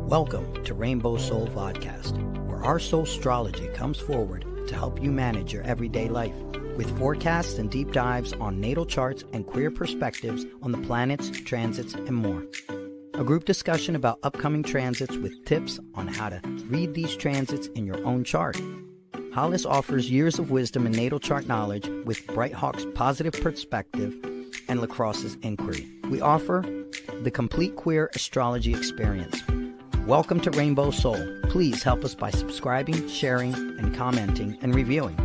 Welcome to Rainbow Soul Podcast, where our Soulstrology comes forward to help you manage your everyday life, with forecasts and deep dives on natal charts and queer perspectives on the planets, transits, and more. A group discussion about upcoming transits with tips on how to read these transits in your own chart. Hollis offers years of wisdom and natal chart knowledge with Bright Hawk's positive perspective and Lacrosse's inquiry. We offer the complete queer astrology experience. Welcome to Rainbow Soul. Please help us by subscribing, sharing, and commenting and reviewing.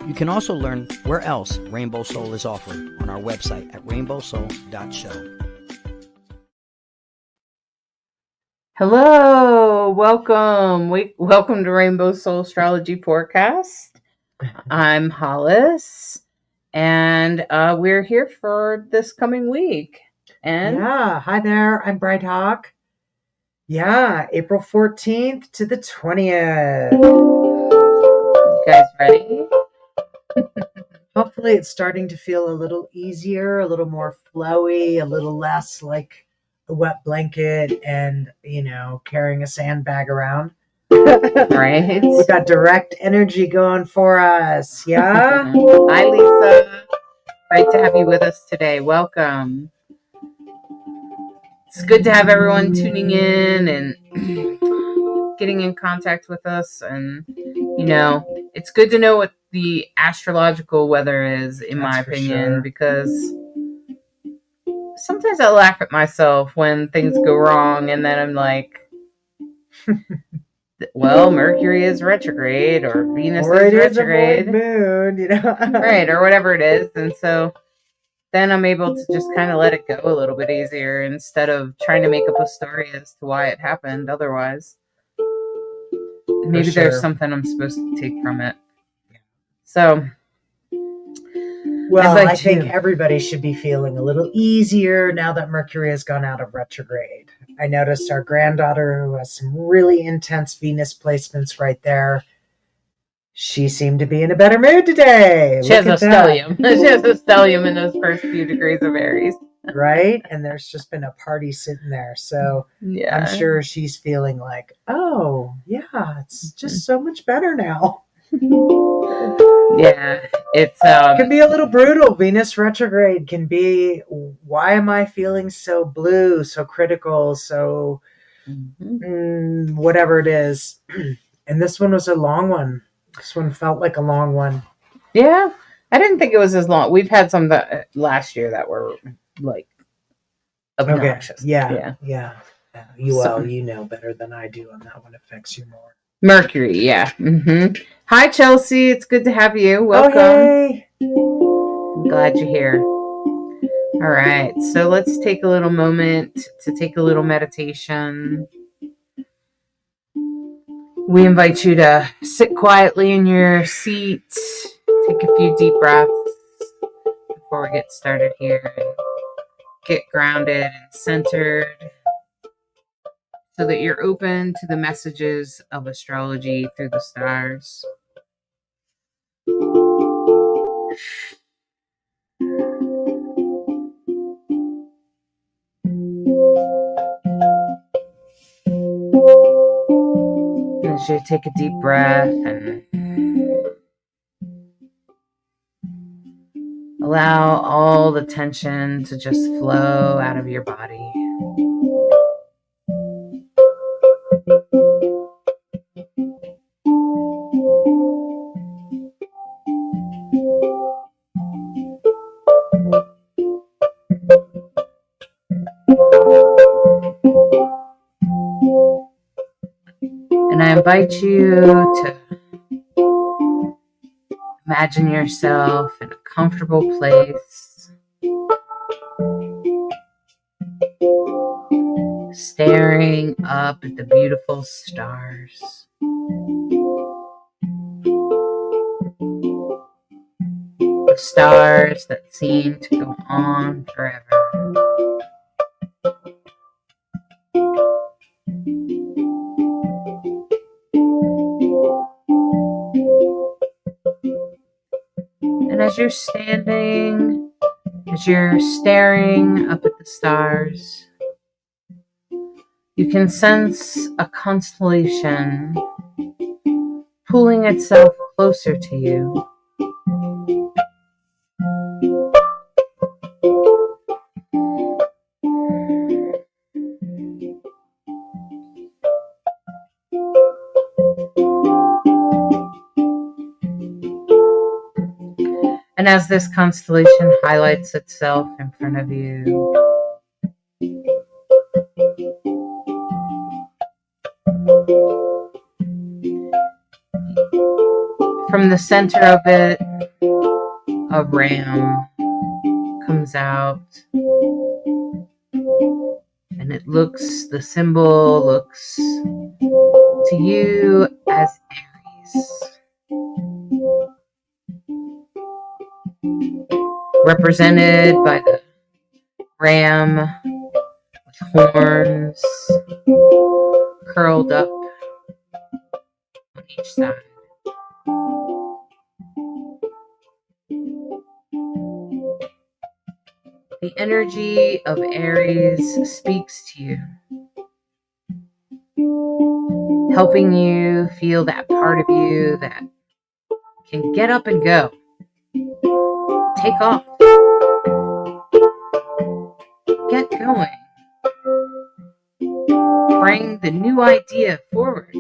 You can also learn where else Rainbow Soul is offered on our website at rainbowsoul.show. Hello, welcome. Welcome to Rainbow Soul Astrology Forecast. I'm Hollis, and we're here for this coming week. And hi there. I'm Bright Hawk. April 14th to the 20th. You guys ready? Hopefully it's starting to feel a little easier, a little more flowy, a little less like a wet blanket and, carrying a sandbag around. Right. We got direct energy going for us. Yeah. Hi, Lisa. Great to have you with us today. Welcome. It's good to have everyone tuning in and getting in contact with us. And, it's good to know what the astrological weather is, in my opinion, because sometimes I laugh at myself when things go wrong, and then I'm like, well, Mercury is retrograde, or Venus is retrograde. Moon, Right, or whatever it is. And so then I'm able to just kind of let it go a little bit easier instead of trying to make up a story as to why it happened otherwise. Maybe there's something I'm supposed to take from it. So, well, I think everybody should be feeling a little easier now that Mercury has gone out of retrograde. I noticed our granddaughter, who has some really intense Venus placements right there, she seemed to be in a better mood today. She has a stellium. She has a stellium in those first few degrees of Aries. Right? And there's just been a party sitting there. So yeah. I'm sure she's feeling like, oh, yeah, it's just so much better now. Yeah, it can be a little brutal. Venus retrograde can be, why am I feeling so blue, so critical, so whatever it is. And this one was a long one. This one felt like a long one. Yeah, I didn't think it was as long. We've had some last year that were like obnoxious. Okay. Yeah. You know better than I do on that one. Affects you more. Mercury, yeah. Mm-hmm. Hi, Chelsea. It's good to have you. Welcome. Oh, hey. I'm glad you're here. All right. So let's take a little moment to take a little meditation. We invite you to sit quietly in your seat. Take a few deep breaths before we get started here. And get grounded and centered, so that you're open to the messages of astrology through the stars. As you take a deep breath and allow all the tension to just flow out of your body. And I invite you to imagine yourself in a comfortable place, staring up at the beautiful stars. The stars that seem to go on forever. And as you're staring up at the stars, You can sense a constellation pulling itself closer to you. And as this constellation highlights itself in front of you, from the center of it, a ram comes out, and the symbol looks to you as Aries, represented by the ram with horns curled up on each side. The energy of Aries speaks to you, helping you feel that part of you that can get up and go, take off, get going, bring the new idea forward.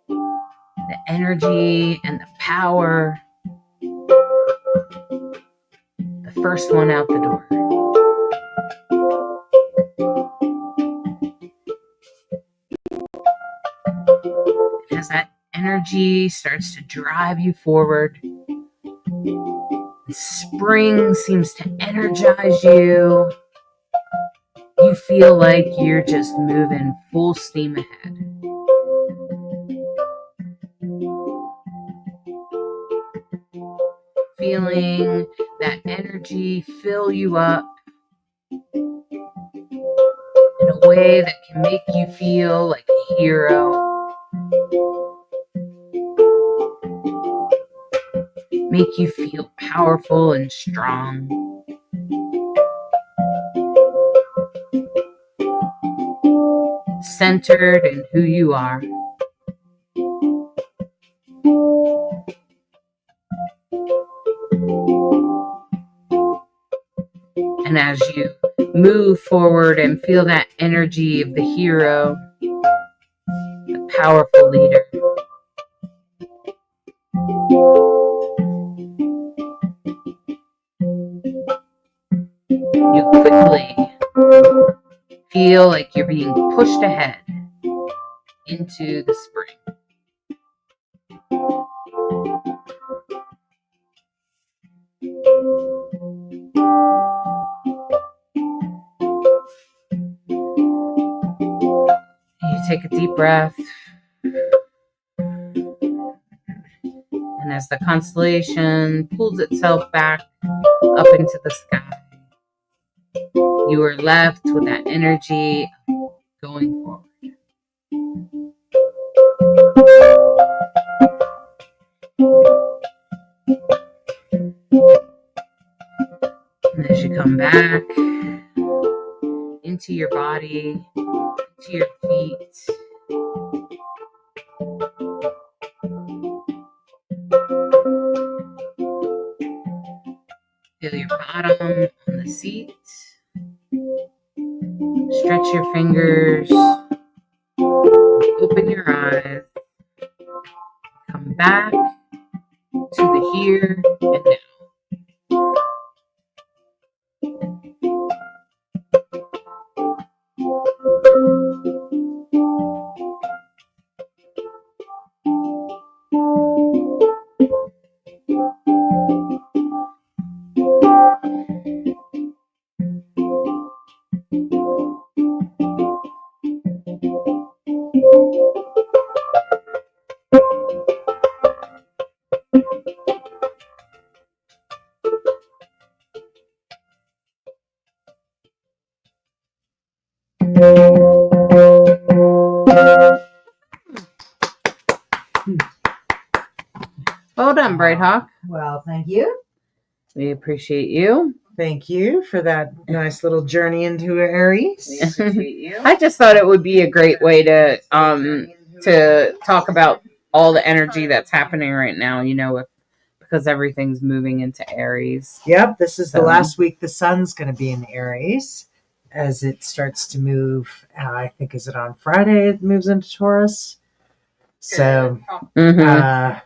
The energy and the power, the first one out the door. As that energy starts to drive you forward, spring seems to energize you. You feel like you're just moving full steam ahead. Feeling that energy fill you up in a way that can make you feel like a hero. Make you feel powerful and strong. Centered in who you are. And as you move forward and feel that energy of the hero, the powerful leader, you quickly feel like you're being pushed ahead into the spring. You take a deep breath, and as the constellation pulls itself back up into the sky, you are left with that energy going forward. And as you come back into your body, to your feet, feel your bottom on the seat. Stretch your fingers. Open your eyes. Come back to the here and now. Well done, Bright Hawk. Well, thank you. We appreciate you. Thank you for that nice little journey into Aries. I just thought it would be a great way to talk about all the energy that's happening right now, because everything's moving into Aries. Yep, this is the So- last week the sun's going to be in Aries as it starts to move. I think, is it on Friday it moves into Taurus? So, Mhm.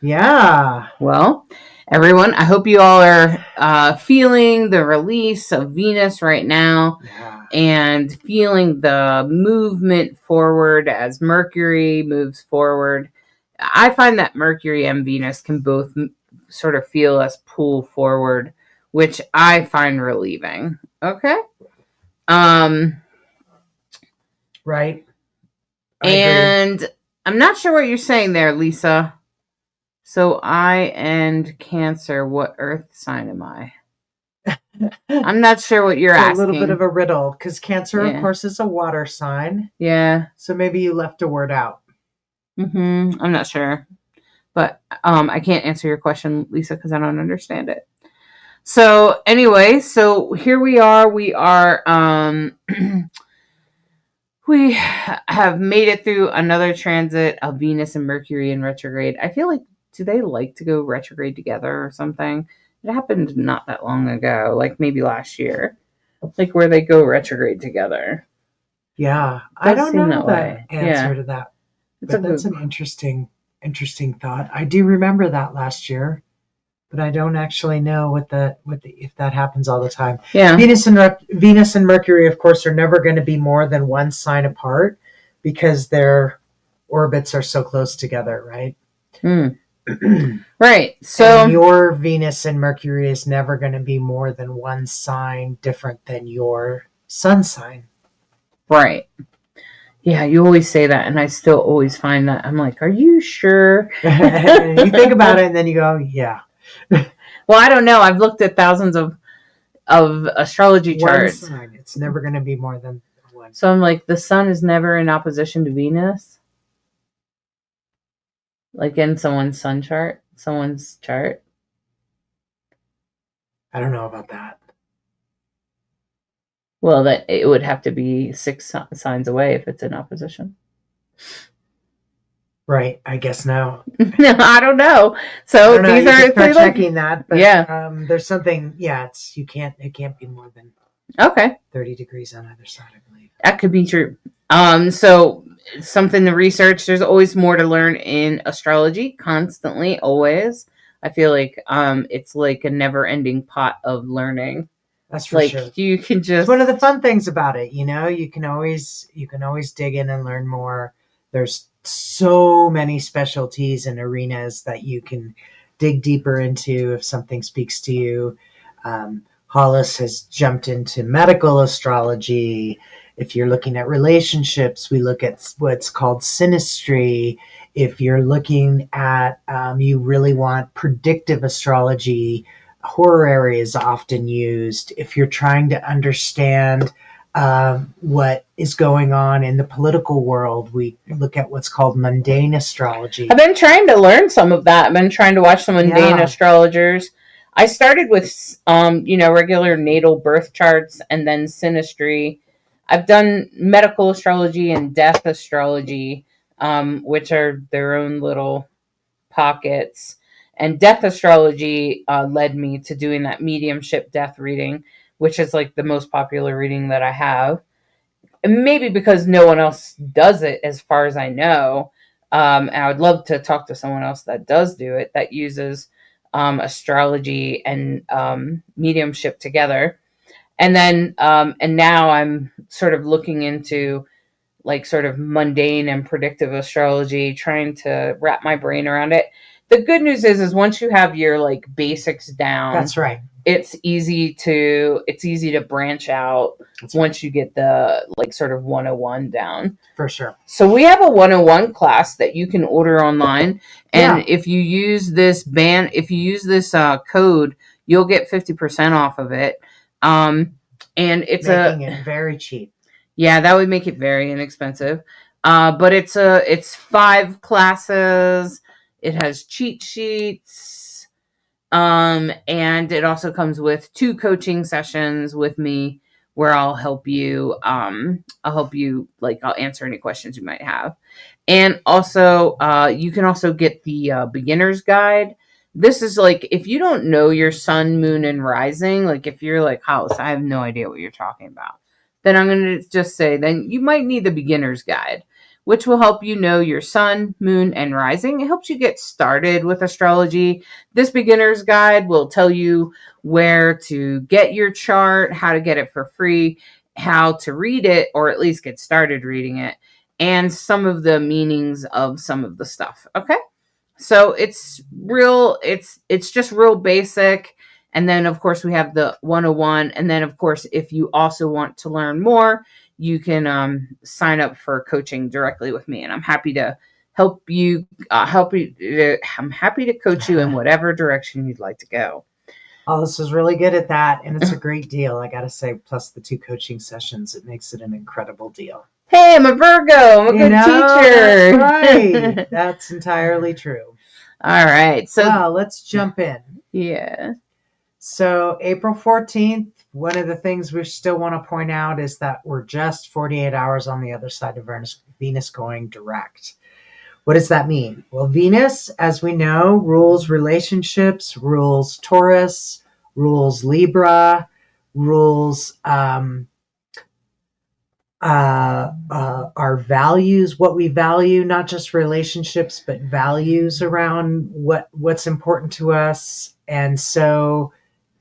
yeah. Well, everyone, I hope you all are feeling the release of Venus right now Yeah. and feeling the movement forward as Mercury moves forward. I find that Mercury and Venus can both sort of feel us pull forward, which I find relieving. Okay. Right. I And I'm not sure what you're saying there, Lisa. So I and Cancer, what earth sign am I? agree. I'm not sure what you're It's asking. a little bit of a riddle because Cancer, Yeah. of course, is a water sign. Yeah. So maybe you left a word out. I'm not sure. But I can't answer your question, Lisa, because I don't understand it. So anyway, so here we are. We are we have made it through another transit of Venus and Mercury in retrograde. I feel like, do they like to go retrograde together or something? It happened not that long ago, like maybe last year, like where they go retrograde together. Yeah. I Does don't seem know that the way. answer Yeah. to that. It's a But that's good. an interesting thought. I do remember that last year, but I don't actually know what the if that happens all the time. Yeah. Venus and Mercury, of course, are never going to be more than one sign apart because their orbits are so close together, right? Right. So and your Venus and Mercury is never going to be more than one sign different than your sun sign. right. Yeah, you always say that, and I still always find that. I'm like, are you sure? You think about it, and then you go, yeah. Well, I don't know. I've looked at thousands of astrology charts. One sign. It's never going to be more than one. So I'm like, the sun is never in opposition to Venus? Like in someone's sun chart? Someone's chart? I don't know about that. Well, that it would have to be 6 signs away if it's in opposition. Right. I guess no. I don't know. So these these are start checking that. But, yeah. There's something. Yeah. It can't be more than Okay. 30 degrees on either side, I believe. That could be true. So something to research. There's always more to learn in astrology. Constantly, always. I feel like it's like a never-ending pot of learning. That's for like sure. You can just. It's one of the fun things about it. You can always dig in and learn more. There's so many specialties and arenas that you can dig deeper into if something speaks to you. Hollis has jumped into medical astrology. If you're looking at relationships, we look at what's called synastry. If you're looking at, you really want predictive astrology, horary is often used. If you're trying to understand what is going on in the political world, we look at what's called mundane astrology. I've been trying to learn some of that. I've been trying to watch some mundane astrologers. I started with, regular natal birth charts and then synastry. I've done medical astrology and death astrology, which are their own little pockets. And death astrology led me to doing that mediumship death reading, which is like the most popular reading that I have. And maybe because no one else does it, as far as I know. And I would love to talk to someone else that does do it, that uses astrology and mediumship together. And then, and now I'm sort of looking into like sort of mundane and predictive astrology, trying to wrap my brain around it. The good news is once you have your like basics down, that's right. It's easy to branch out once you get the like sort of 101 down. For sure. So we have a 101 class that you can order online. And if you use this code, you'll get 50% off of it. And it's making it very cheap. Yeah, that would make it very inexpensive. But it's 5 classes. It has cheat sheets. And it also comes with 2 coaching sessions with me where I'll help you. I'll answer any questions you might have. And also, you can also get the beginner's guide. This is like, if you don't know your sun, moon, and rising, like if you're like, Hollis, I have no idea what you're talking about, then I'm going to just say, then you might need the beginner's guide, which will help you know your sun, moon, and rising. It helps you get started with astrology. This beginner's guide will tell you where to get your chart, how to get it for free, how to read it, or at least get started reading it, and some of the meanings of some of the stuff. Okay? So it's just real basic. And then of course we have the 101. And then of course, if you also want to learn more, you can sign up for coaching directly with me, and I'm happy to help you. I'm happy to coach you in whatever direction you'd like to go. Hollis is really good at that, and it's a great deal, I gotta say. Plus the 2 coaching sessions, it makes it an incredible deal. Hey, I'm a Virgo. I'm a good teacher. That's right. That's entirely true. All right. So well, let's jump in. Yeah. So April 14th, one of the things we still want to point out is that we're just 48 hours on the other side of Venus going direct. What does that mean? Well, Venus, as we know, rules relationships, rules Taurus, rules Libra, rules our values, what we value, not just relationships, but values around what's important to us. And so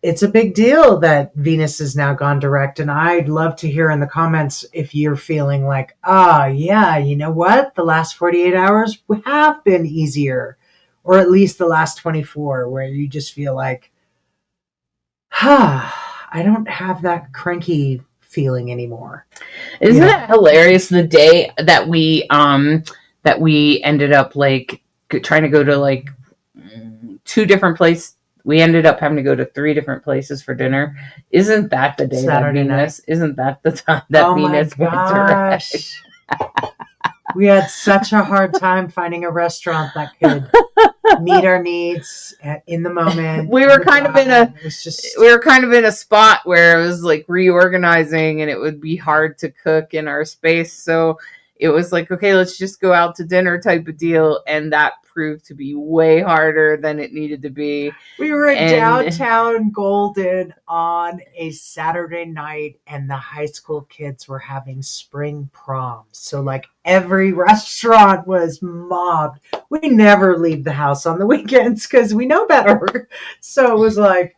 it's a big deal that Venus has now gone direct. And I'd love to hear in the comments if you're feeling like, yeah, you know what? The last 48 hours have been easier, or at least the last 24, where you just feel like, I don't have that cranky feeling anymore. Isn't that hilarious? The day that we ended up like trying to go to like 2 different places. We ended up having to go to 3 different places for dinner. Isn't that the day Saturday that Venus? Night. Isn't that the time that Venus went direct? We had such a hard time finding a restaurant that could meet our needs in the moment. We were kind of in a spot where it was like reorganizing, and it would be hard to cook in our space. So it was like, okay, let's just go out to dinner type of deal, and that proved to be way harder than it needed to be. We were in downtown Golden on a Saturday night, and the high school kids were having spring prom. So like every restaurant was mobbed. We never leave the house on the weekends because we know better. So it was like,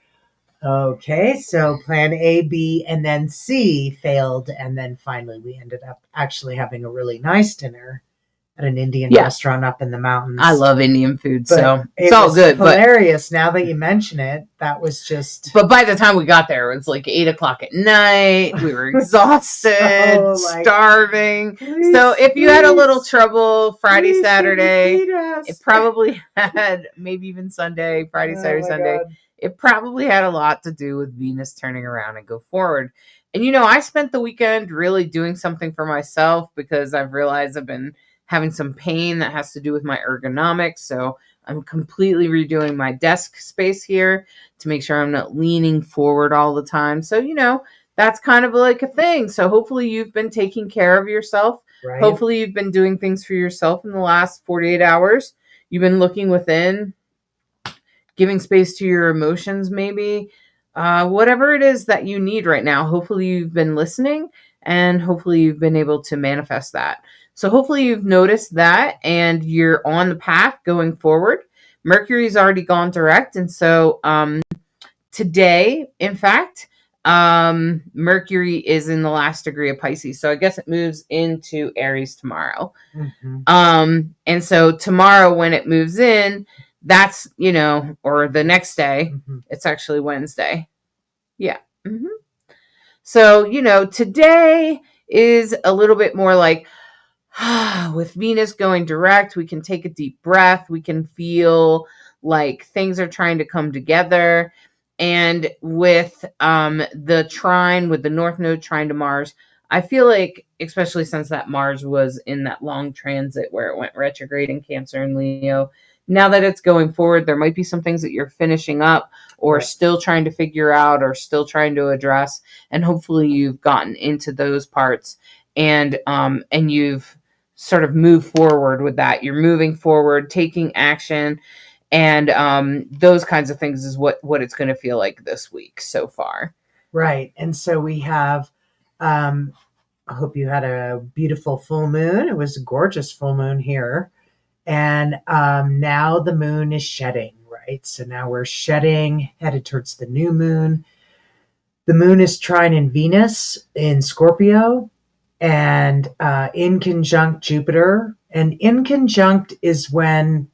okay, so plan A, B, and then C failed. And then finally we ended up actually having a really nice dinner at an Indian restaurant up in the mountains. I love Indian food, but so it's all good. Hilarious. Now that you mention it, that was just. But by the time we got there, it was like 8:00 at night. We were exhausted, starving. So if you had a little trouble Friday, Saturday, it probably had, maybe even Sunday, Friday, Saturday, Sunday. God. It probably had a lot to do with Venus turning around and go forward. And I spent the weekend really doing something for myself because I've realized I've been having some pain that has to do with my ergonomics. So I'm completely redoing my desk space here to make sure I'm not leaning forward all the time. So, that's kind of like a thing. So hopefully you've been taking care of yourself. Right. Hopefully you've been doing things for yourself in the last 48 hours. You've been looking within, giving space to your emotions, maybe. Whatever it is that you need right now, hopefully you've been listening, and hopefully you've been able to manifest that. So hopefully you've noticed that and you're on the path going forward. Mercury's already gone direct. And so today, in fact, Mercury is in the last degree of Pisces. So I guess it moves into Aries tomorrow. Mm-hmm. And so tomorrow when it moves in, that's, or the next day, mm-hmm. It's actually Wednesday. Yeah. Mm-hmm. So, today is a little bit more like, with Venus going direct, we can take a deep breath. We can feel like things are trying to come together. And with the trine, with the North Node trine to Mars, I feel like, especially since that Mars was in that long transit where it went retrograde in Cancer and Leo, now that it's going forward, there might be some things that you're finishing up or still trying to figure out or still trying to address. And hopefully you've gotten into those parts and you've sort of moved forward with that. You're moving forward, taking action, and those kinds of things is what it's going to feel like this week so far. Right. And so we have, I hope you had a beautiful full moon. It was a gorgeous full moon here. And now the moon is shedding, right? So now we're shedding, headed towards the new moon. The moon is trining Venus in Scorpio and in conjunct Jupiter. And in conjunct is when,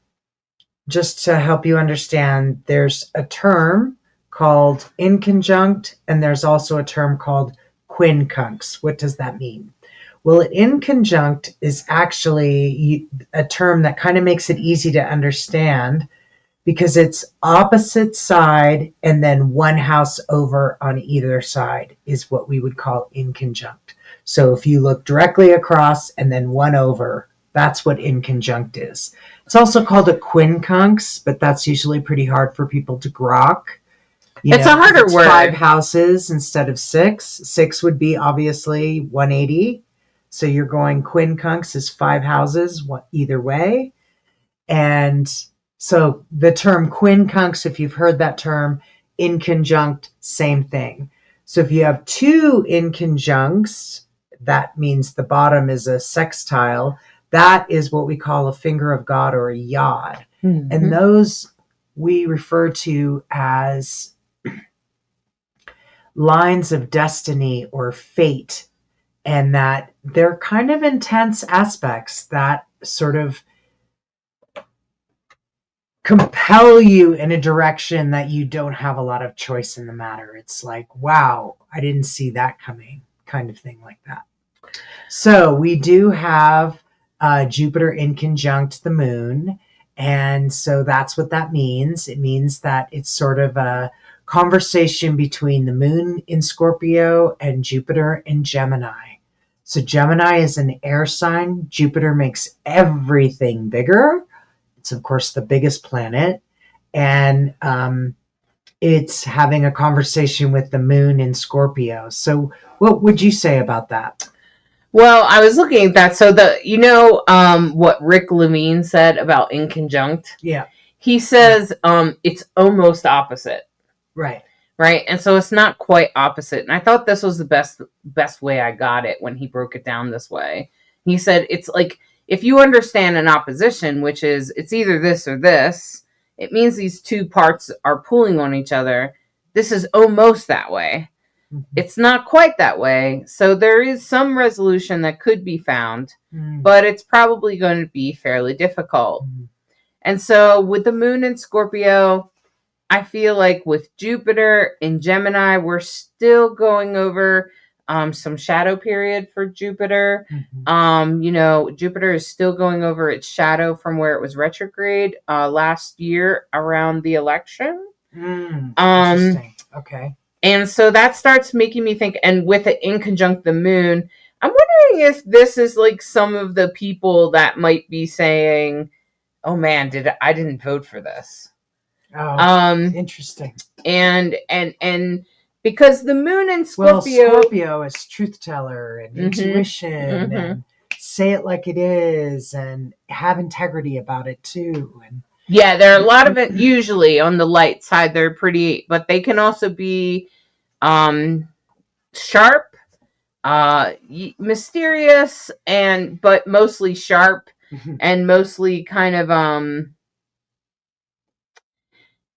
just to help you understand, there's a term called in conjunct, and there's also a term called quincunx. What does that mean? Well, in conjunct is actually a term that kind of makes it easy to understand because it's opposite side and then one house over on either side is what we would call in conjunct. So if you look directly across and then one over, that's what in conjunct is. It's also called a quincunx, but that's usually pretty hard for people to grok. It's a harder word. 5 houses instead of 6. 6 would be obviously 180. So you're going quincunx is 5 houses either way. And so the term quincunx, if you've heard that term, in conjunct, same thing. So if you have 2 in conjuncts, that means the bottom is a sextile. That is what we call a finger of God or a yod. Mm-hmm. And those we refer to as lines of destiny or fate. And that they're kind of intense aspects that sort of compel you in a direction that you don't have a lot of choice in the matter. It's like, wow, I didn't see that coming, kind of thing like that. So we do have Jupiter in conjunct the moon. And so that's what that means. It means that it's sort of a conversation between the moon in Scorpio and Jupiter in Gemini. So Gemini is an air sign. Jupiter makes everything bigger. It's, of course, the biggest planet. And it's having a conversation with the moon in Scorpio. So what would you say about that? Well, I was looking at that. So what Rick Levine said about in conjunct? Yeah. He says it's almost opposite. Right. Right. And so it's not quite opposite. And I thought this was the best way I got it when he broke it down this way. He said it's like if you understand an opposition, which is it's either this or this, it means these two parts are pulling on each other. This is almost that way. Mm-hmm. It's not quite that way. So there is some resolution that could be found, but it's probably going to be fairly difficult. Mm-hmm. And so with the moon in Scorpio, I feel like with Jupiter in Gemini, we're still going over some shadow period for Jupiter. Mm-hmm. Jupiter is still going over its shadow from where it was retrograde last year around the election. Interesting. Okay. And so that starts making me think, and with it in conjunct the moon, I'm wondering if this is like some of the people that might be saying, oh man, I didn't vote for this. Oh, interesting. And because the moon in Scorpio... Well, Scorpio is truth teller and intuition and say it like it is and have integrity about it too. And yeah, there are a lot of it usually on the light side. They're pretty, but they can also be sharp, mysterious, but mostly sharp and mostly kind of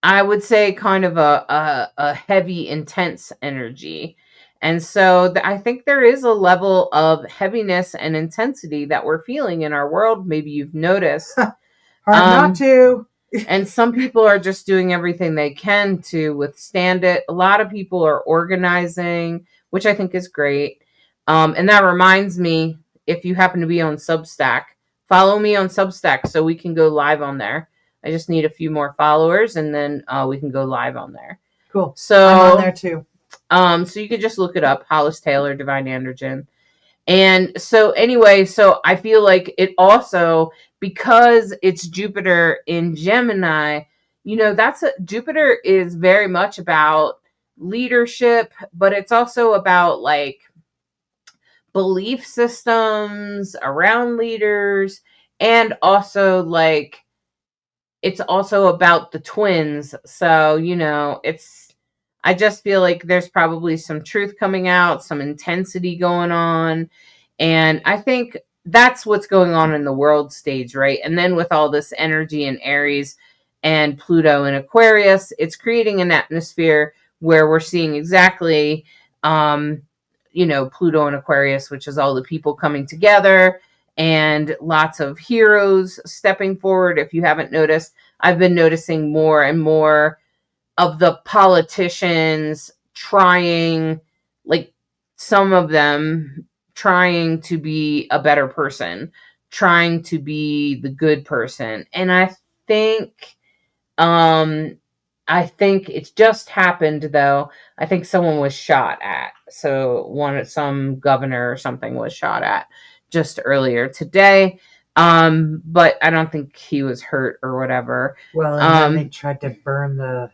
I would say kind of a heavy, intense energy. And so I think there is a level of heaviness and intensity that we're feeling in our world. Maybe you've noticed. Hard not to. And some people are just doing everything they can to withstand it. A lot of people are organizing, which I think is great. And that reminds me, if you happen to be on Substack, follow me on Substack so we can go live on there. I just need a few more followers, and then we can go live on there. Cool. So I'm on there too. So you can just look it up, Hollis Taylor, Divine Androgen. And so anyway, so I feel like it also, because it's Jupiter in Gemini, Jupiter is very much about leadership, but it's also about like belief systems around leaders, and also like it's also about the twins. So, I just feel like there's probably some truth coming out, some intensity going on. And I think that's what's going on in the world stage, right? And then with all this energy in Aries and Pluto in Aquarius, it's creating an atmosphere where we're seeing exactly, Pluto in Aquarius, which is all the people coming together and lots of heroes stepping forward. If you haven't noticed, I've been noticing more and more of the politicians trying, like some of them trying to be a better person, trying to be the good person. And think I think it's just happened though. I think someone was shot at. So some governor or something was shot at just earlier today. But I don't think he was hurt or whatever. Well, and then they tried to burn the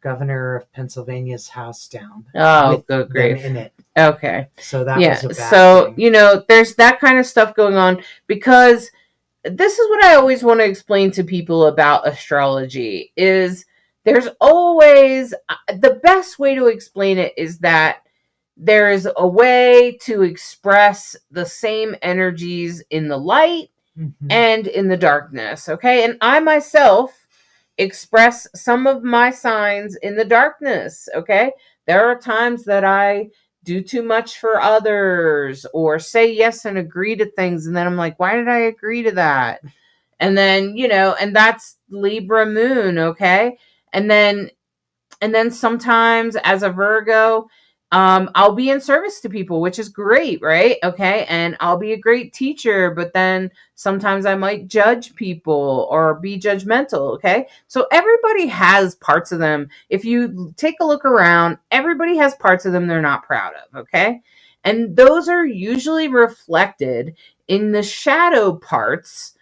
governor of Pennsylvania's house down. Oh, good grief. In it. Okay. So that was a bad so, thing. There's that kind of stuff going on, because this is what I always want to explain to people about astrology is there's always, the best way to explain it is that there is a way to express the same energies in the light and in the darkness. Okay. And I myself express some of my signs in the darkness. Okay. There are times that I do too much for others or say yes and agree to things. And then I'm like, why did I agree to that? And then, and that's Libra moon. Okay. And then sometimes as a Virgo, I'll be in service to people, which is great, right? Okay. And I'll be a great teacher, but then sometimes I might judge people or be judgmental. Okay. So everybody has parts of them. If you take a look around, everybody has parts of them they're not proud of. Okay. And those are usually reflected in the shadow parts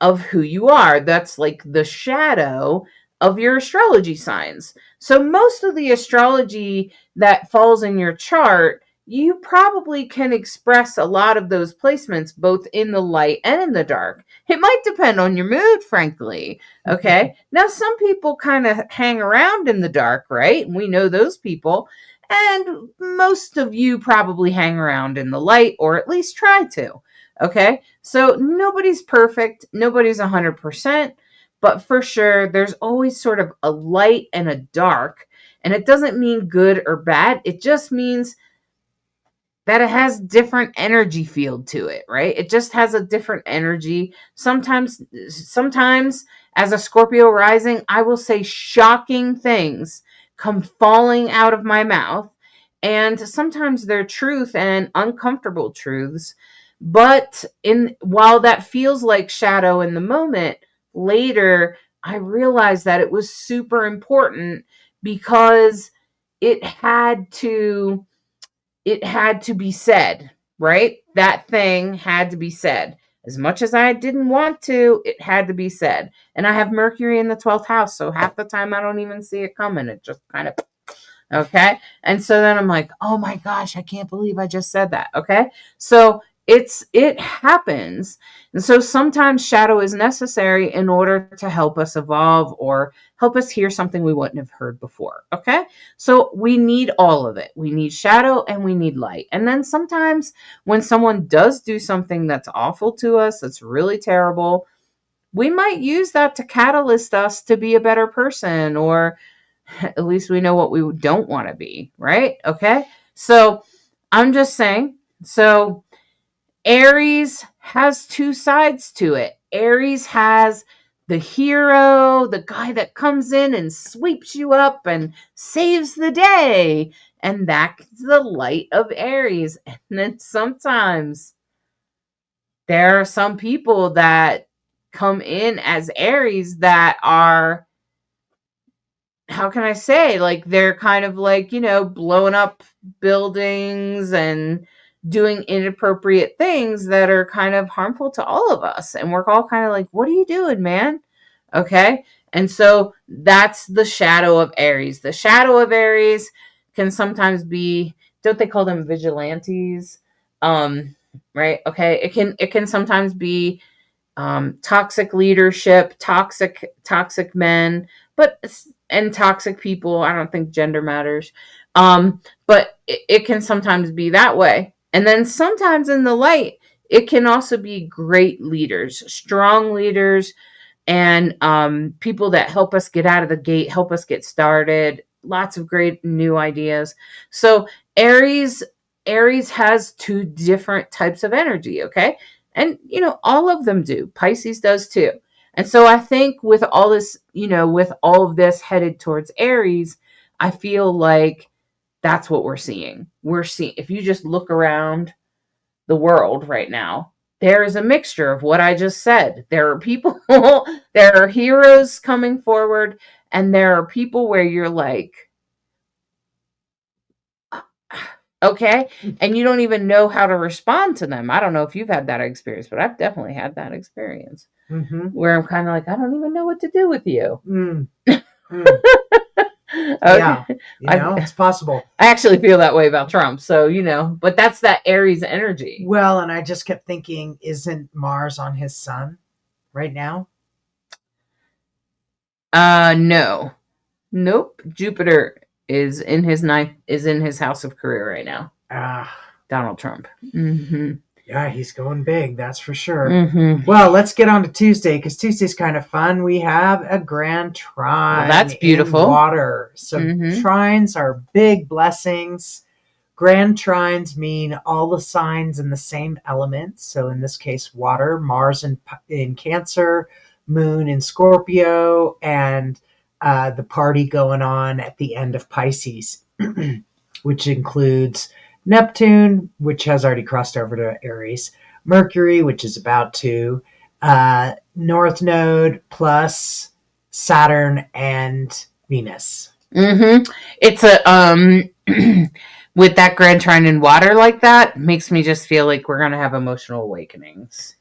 of who you are. That's like the shadow of your astrology signs. So most of the astrology that falls in your chart, you probably can express a lot of those placements both in the light and in the dark. It might depend on your mood, frankly. Okay. Now, some people kind of hang around in the dark, right? We know those people. And most of you probably hang around in the light, or at least try to. Okay. So nobody's perfect. Nobody's 100%. But for sure, there's always sort of a light and a dark. And it doesn't mean good or bad. It just means that it has different energy field to it, right? It just has a different energy. Sometimes as a Scorpio rising, I will say shocking things come falling out of my mouth. And sometimes they're truth and uncomfortable truths. But while that feels like shadow in the moment, later, I realized that it was super important because it had to be said, right? That thing had to be said. As much as I didn't want to, it had to be said. And I have Mercury in the 12th house, so half the time I don't even see it coming. It just kind of, okay? And so then I'm like, oh my gosh, I can't believe I just said that, okay? So it happens. And so sometimes shadow is necessary in order to help us evolve or help us hear something we wouldn't have heard before. Okay. So we need all of it. We need shadow and we need light. And then sometimes when someone does do something that's awful to us, that's really terrible, we might use that to catalyst us to be a better person, or at least we know what we don't want to be. Right. Okay. So I'm just saying, so Aries has two sides to it. Aries has the hero, the guy that comes in and sweeps you up and saves the day. And that's the light of Aries. And then sometimes there are some people that come in as Aries that are, how can I say, like they're kind of like, blowing up buildings and doing inappropriate things that are kind of harmful to all of us. And we're all kind of like, what are you doing, man? Okay. And so that's the shadow of Aries. The shadow of Aries can sometimes be, don't they call them vigilantes? Right. Okay. It can sometimes be toxic leadership, toxic men, and toxic people. I don't think gender matters. But it can sometimes be that way. And then sometimes in the light, it can also be great leaders, strong leaders, and people that help us get out of the gate, help us get started. Lots of great new ideas. So Aries has two different types of energy, okay? And all of them do. Pisces does too. And so I think with all this, with all of this headed towards Aries, I feel like that's what we're seeing. If you just look around the world right now, there is a mixture of what I just said. There are people, there are heroes coming forward, and there are people where you're like, okay, and you don't even know how to respond to them. I don't know if you've had that experience, but I've definitely had that experience where I'm kind of like, I don't even know what to do with you. Okay. Yeah, it's possible. I actually feel that way about Trump. So, but that's that Aries energy. Well, and I just kept thinking, isn't Mars on his sun right now? No. Nope. Jupiter is in his house of career right now. Donald Trump. Mm-hmm. Yeah, he's going big, that's for sure. Mm-hmm. Well, let's get on to Tuesday, because Tuesday's kind of fun. We have a grand trine. Well, that's beautiful. In water. So trines are big blessings. Grand trines mean all the signs in the same element. So in this case, water, Mars in Cancer, Moon in Scorpio, and the party going on at the end of Pisces, which includes Neptune, which has already crossed over to Aries, Mercury, which is about to, North Node, plus Saturn and Venus. It's a with that grand trine in water like that, makes me just feel like we're gonna have emotional awakenings.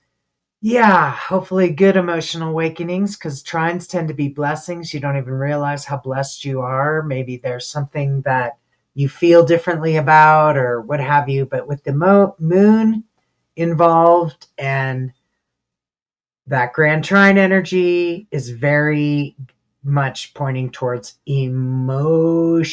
Yeah, hopefully good emotional awakenings, because trines tend to be blessings. You don't even realize how blessed you are. Maybe there's something that you feel differently about or what have you. But with the moon involved, and that grand trine energy is very much pointing towards emotions.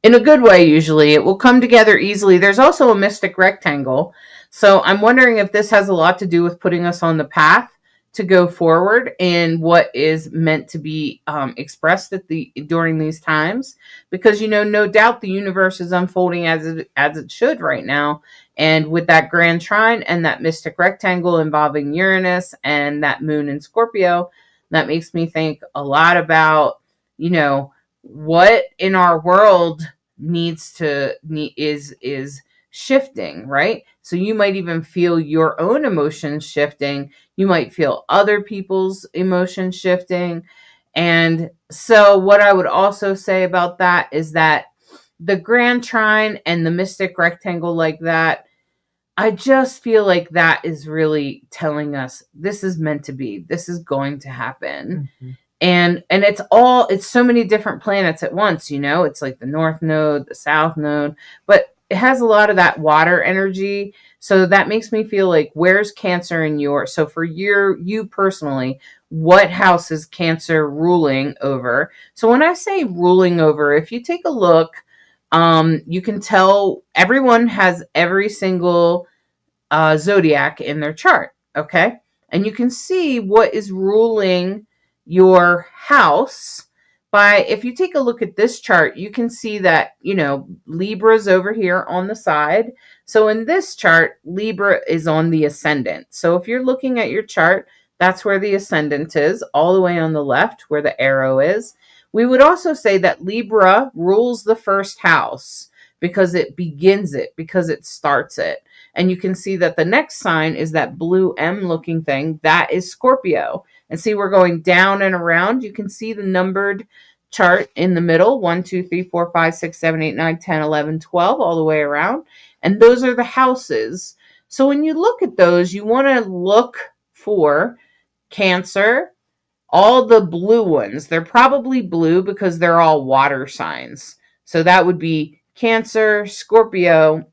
In a good way, usually. It will come together easily. There's also a mystic rectangle. So I'm wondering if this has a lot to do with putting us on the path to go forward in what is meant to be expressed during these times, because no doubt the universe is unfolding as it should right now, and with that grand trine and that mystic rectangle involving Uranus and that moon in Scorpio, that makes me think a lot about what in our world is shifting, right? So you might even feel your own emotions shifting. You might feel other people's emotions shifting. And so what I would also say about that is that the grand trine and the mystic rectangle like that, I just feel like that is really telling us this is meant to be. This is going to happen. And it's so many different planets at once, it's like the North Node, the South Node, but it has a lot of that water energy. So that makes me feel like, where's Cancer in so for you personally, what house is Cancer ruling over? So when I say ruling over, if you take a look, you can tell everyone has every single zodiac in their chart. Okay. And you can see what is ruling your house if you take a look at this chart, you can see that, Libra's over here on the side. So in this chart, Libra is on the ascendant. So if you're looking at your chart, that's where the ascendant is, all the way on the left where the arrow is. We would also say that Libra rules the first house because it begins it, because it starts it. And you can see that the next sign is that blue M looking thing. That is Scorpio. And see, we're going down and around. You can see the numbered chart in the middle, 1, 2, 3, 4, 5, 6, 7, 8, 9, 10, 11, 12, all the way around. And those are the houses. So when you look at those, you want to look for Cancer, all the blue ones. They're probably blue because they're all water signs. So that would be Cancer, Scorpio,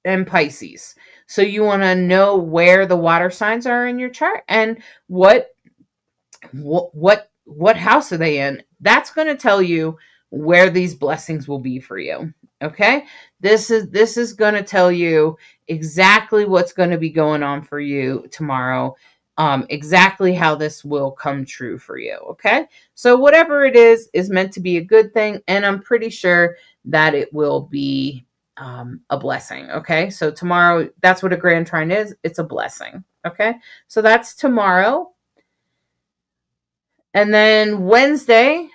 and Pisces. So you want to know where the water signs are in your chart and what house are they in. That's going to tell you where these blessings will be for you. Okay? This is going to tell you exactly what's going to be going on for you tomorrow. Exactly how this will come true for you. Okay? So whatever it is meant to be a good thing, and I'm pretty sure that it will be a blessing. Okay? So tomorrow, that's what a grand trine is. It's a blessing. Okay? So that's tomorrow. And then Wednesday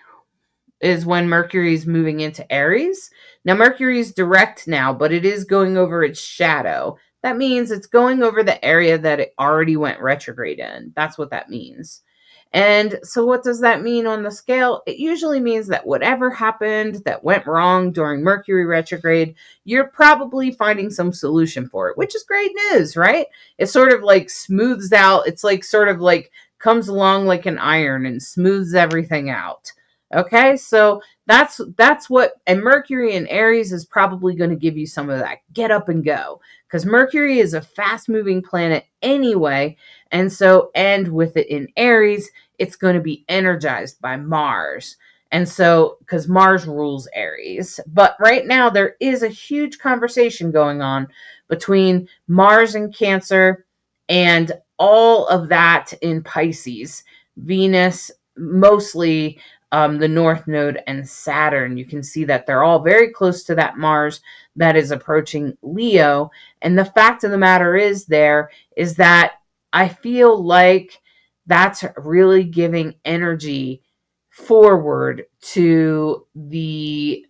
is when Mercury is moving into Aries. Now, Mercury is direct now, but it is going over its shadow. That means it's going over the area that it already went retrograde in. That's what that means. And so what does that mean on the scale? It usually means that whatever happened that went wrong during Mercury retrograde, you're probably finding some solution for it, which is great news, right? It sort of like smooths out. It's like sort of like comes along like an iron and smooths everything out. Okay, so that's what, and Mercury in Aries is probably going to give you some of that get up and go, because Mercury is a fast moving planet anyway. And with it in Aries, it's going to be energized by Mars. And so, because Mars rules Aries. But right now, there is a huge conversation going on between Mars and Cancer and all of that in Pisces. Venus, mostly the North Node, and Saturn. You can see that they're all very close to that Mars that is approaching Leo. And the fact of the matter is that I feel like that's really giving energy forward to the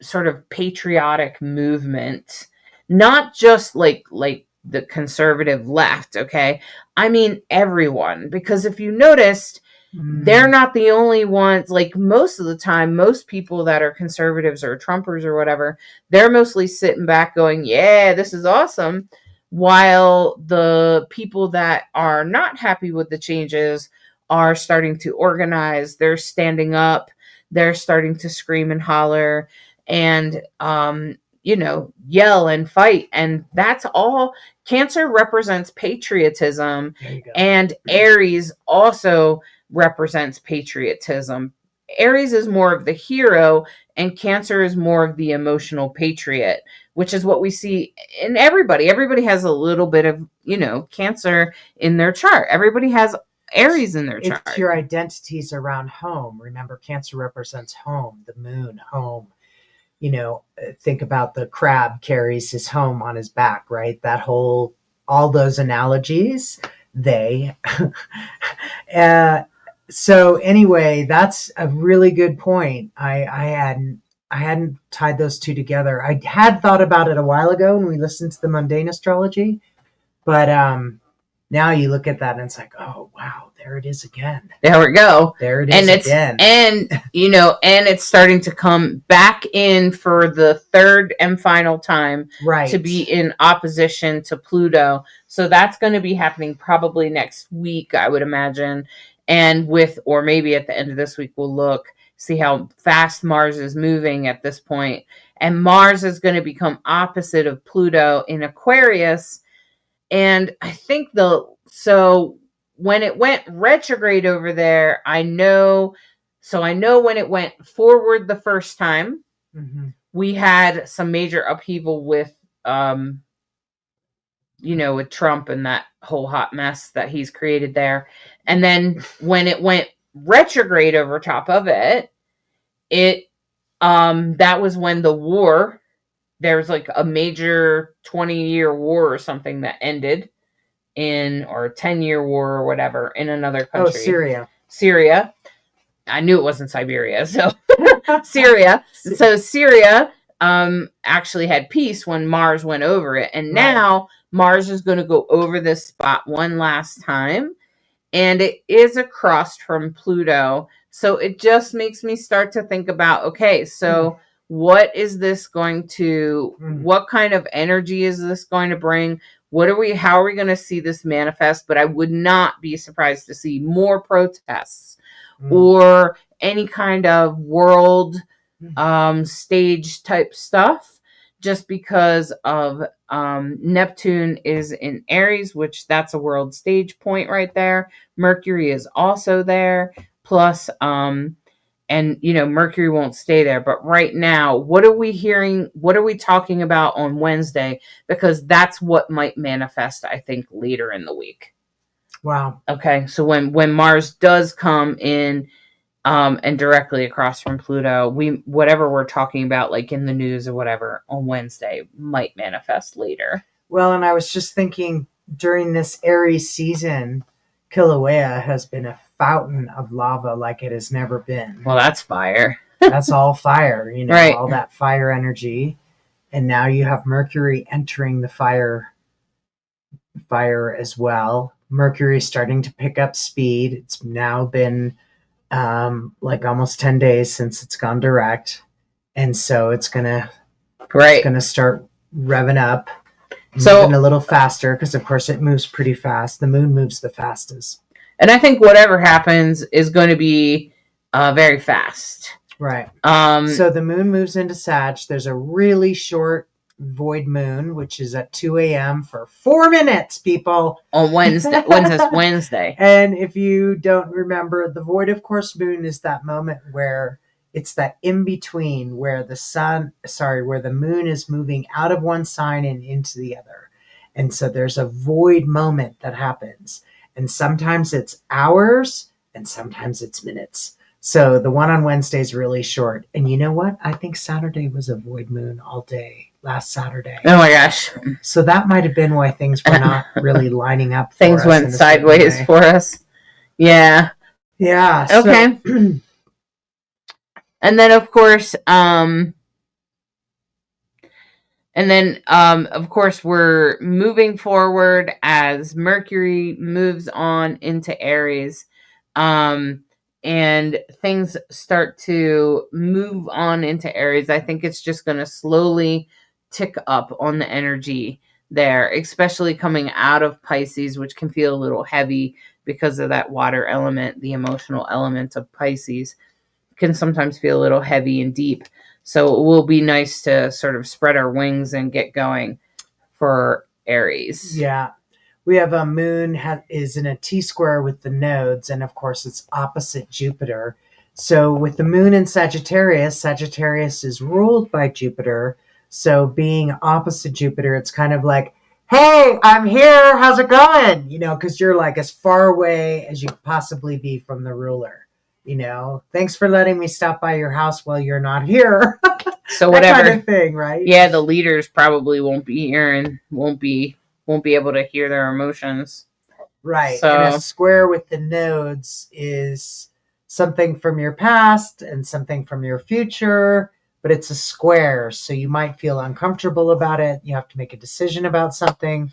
sort of patriotic movement, not just like the conservative left, okay? I mean everyone, because if you noticed, they're not the only ones. Like most of the time, most people that are conservatives or Trumpers or whatever, they're mostly sitting back going, yeah, this is awesome. While the people that are not happy with the changes are starting to organize, they're standing up, they're starting to scream and holler and, yell and fight. And that's all. Cancer represents patriotism, and Aries also represents patriotism. Aries is more of the hero and Cancer is more of the emotional patriot, which is what we see in everybody. Everybody has a little bit of, Cancer in their chart. Everybody has Aries in their chart. It's your identities around home. Remember, Cancer represents home, the moon, home. Think about the crab carries his home on his back, right? All those analogies, so anyway, that's a really good point. I hadn't tied those two together. I had thought about it a while ago when we listened to the mundane astrology, but now you look at that and it's like, oh wow, there it is again. There we go. There it is again. And it's starting to come back in for the third and final time, right, to be in opposition to Pluto. So that's going to be happening probably next week, I would imagine. And or maybe at the end of this week, we'll see how fast Mars is moving at this point. And Mars is going to become opposite of Pluto in Aquarius. And I think when it went retrograde over there, I know when it went forward the first time, we had some major upheaval with, with Trump and that whole hot mess that he's created there. And then when it went retrograde over top of it, that was when the war, there was like a major 20-year war or something that ended or a 10-year war or whatever in another country. Oh, Syria. I knew it wasn't Siberia. So Syria. So Syria actually had peace when Mars went over it. And now Mars is going to go over this spot one last time. And it is across from Pluto. So it just makes me start to think about, okay, so what is this going to, what kind of energy is this going to bring? How are we going to see this manifest? But I would not be surprised to see more protests or any kind of world stage type stuff, just because of Neptune is in Aries, which that's a world stage point right there. Mercury is also there. Plus, and Mercury won't stay there. But right now, what are we hearing? What are we talking about on Wednesday? Because that's what might manifest, I think, later in the week. Wow. Okay, so when Mars does come in and directly across from Pluto, whatever we're talking about, like in the news or whatever, on Wednesday might manifest later. Well, and I was just thinking, during this Aries season, Kilauea has been a fountain of lava like it has never been. Well, that's fire. That's all fire, Right. all that fire energy. And now you have Mercury entering the fire as well. Mercury is starting to pick up speed. It's now been like almost 10 days since it's gone direct. And so it's gonna start revving up, moving a little faster, because of course it moves pretty fast. The moon moves the fastest. And I think whatever happens is going to be very fast. Right. So the moon moves into Sag. There's a really short void moon, which is at 2 a.m. for 4 minutes, people. On Wednesday. Wednesday. And if you don't remember, the void of course moon is that moment where it's that in between, where the moon is moving out of one sign and into the other. And so there's a void moment that happens. And sometimes it's hours and sometimes it's minutes. So the one on Wednesday is really short. And you know what? I think Saturday was a void moon all day, last Saturday. Oh my gosh. So that might have been why things were not really lining up. Things went sideways for us. Yeah. Yeah. Okay. And then of course, of course, we're moving forward as Mercury moves on into Aries, and things start to move on into Aries. I think it's just going to slowly tick up on the energy there, especially coming out of Pisces, which can feel a little heavy because of that water element. The emotional element of Pisces can sometimes feel a little heavy and deep. So it will be nice to sort of spread our wings and get going for Aries. Yeah. We have a moon is in a T-square with the nodes, and of course it's opposite Jupiter. So with the moon in Sagittarius is ruled by Jupiter. So being opposite Jupiter, it's kind of like, hey, I'm here. How's it going? Because you're like as far away as you could possibly be from the ruler. Thanks for letting me stop by your house while you're not here. So whatever kind of thing, right? Yeah, the leaders probably won't be here and won't be able to hear their emotions. Right. So, and a square with the nodes is something from your past and something from your future, but it's a square, so you might feel uncomfortable about it. You have to make a decision about something.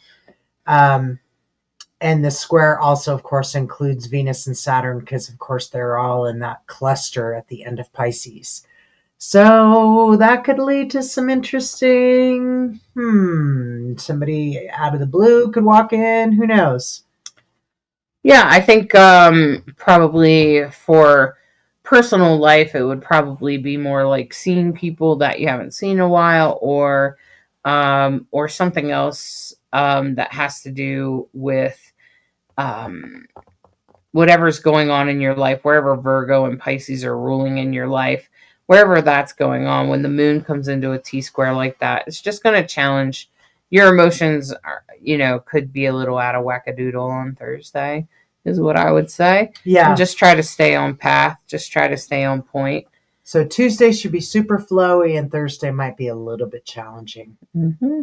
And the square also, of course, includes Venus and Saturn, because, of course, they're all in that cluster at the end of Pisces. So that could lead to some interesting, somebody out of the blue could walk in. Who knows? Yeah, I think probably for personal life, it would probably be more like seeing people that you haven't seen in a while, or something else that has to do with whatever's going on in your life, wherever Virgo and Pisces are ruling in your life, wherever that's going on. When the moon comes into a T-square like that, it's just going to challenge your emotions. Could be a little out of wackadoodle on Thursday, is what I would say. Yeah. And just try to stay on path. Just try to stay on point. So Tuesday should be super flowy, and Thursday might be a little bit challenging. Mm-hmm.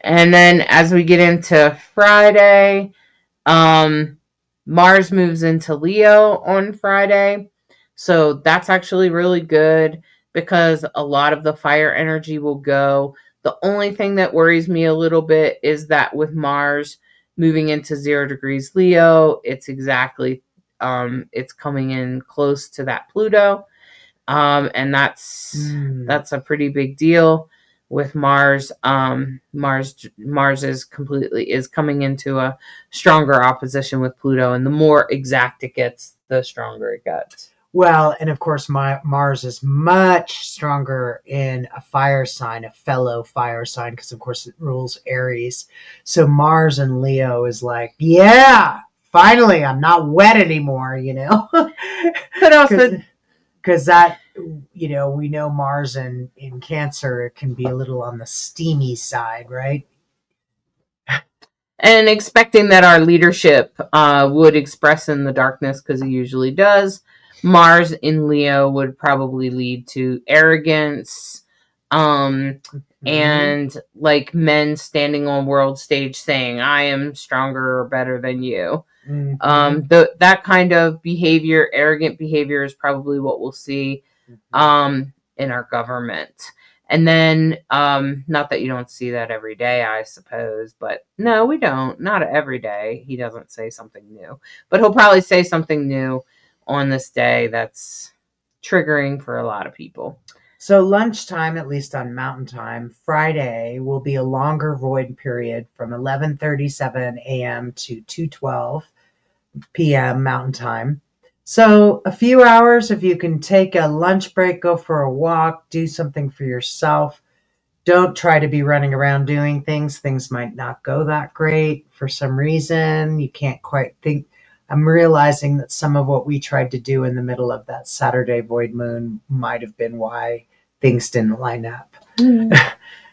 And then as we get into Friday, Mars moves into Leo on Friday. So that's actually really good, because a lot of the fire energy will go. The only thing that worries me a little bit is that with Mars moving into 0 degrees Leo, it's exactly it's coming in close to that Pluto. And that's a pretty big deal with Mars. Mars is coming into a stronger opposition with Pluto, and the more exact it gets, the stronger it gets. Well, and of course, Mars is much stronger in a fire sign, a fellow fire sign, because of course it rules Aries. So Mars and Leo is like, yeah, finally, I'm not wet anymore, But also, because that, we know Mars in Cancer, it can be a little on the steamy side, right? And expecting that our leadership would express in the darkness, because it usually does. Mars in Leo would probably lead to arrogance, and like men standing on world stage saying, "I am stronger or better than you." That kind of behavior, arrogant behavior, is probably what we'll see in our government. And then, not that you don't see that every day, I suppose, but no, we don't. Not every day. He doesn't say something new, but he'll probably say something new on this day that's triggering for a lot of people. So lunchtime, at least on Mountain Time, Friday will be a longer void period from 11:37 a.m. to 2:12 p.m. Mountain Time. So a few hours, if you can take a lunch break, go for a walk, do something for yourself. Don't try to be running around doing things. Things might not go that great for some reason. You can't quite think. I'm realizing that some of what we tried to do in the middle of that Saturday void moon might have been why things didn't line up. And,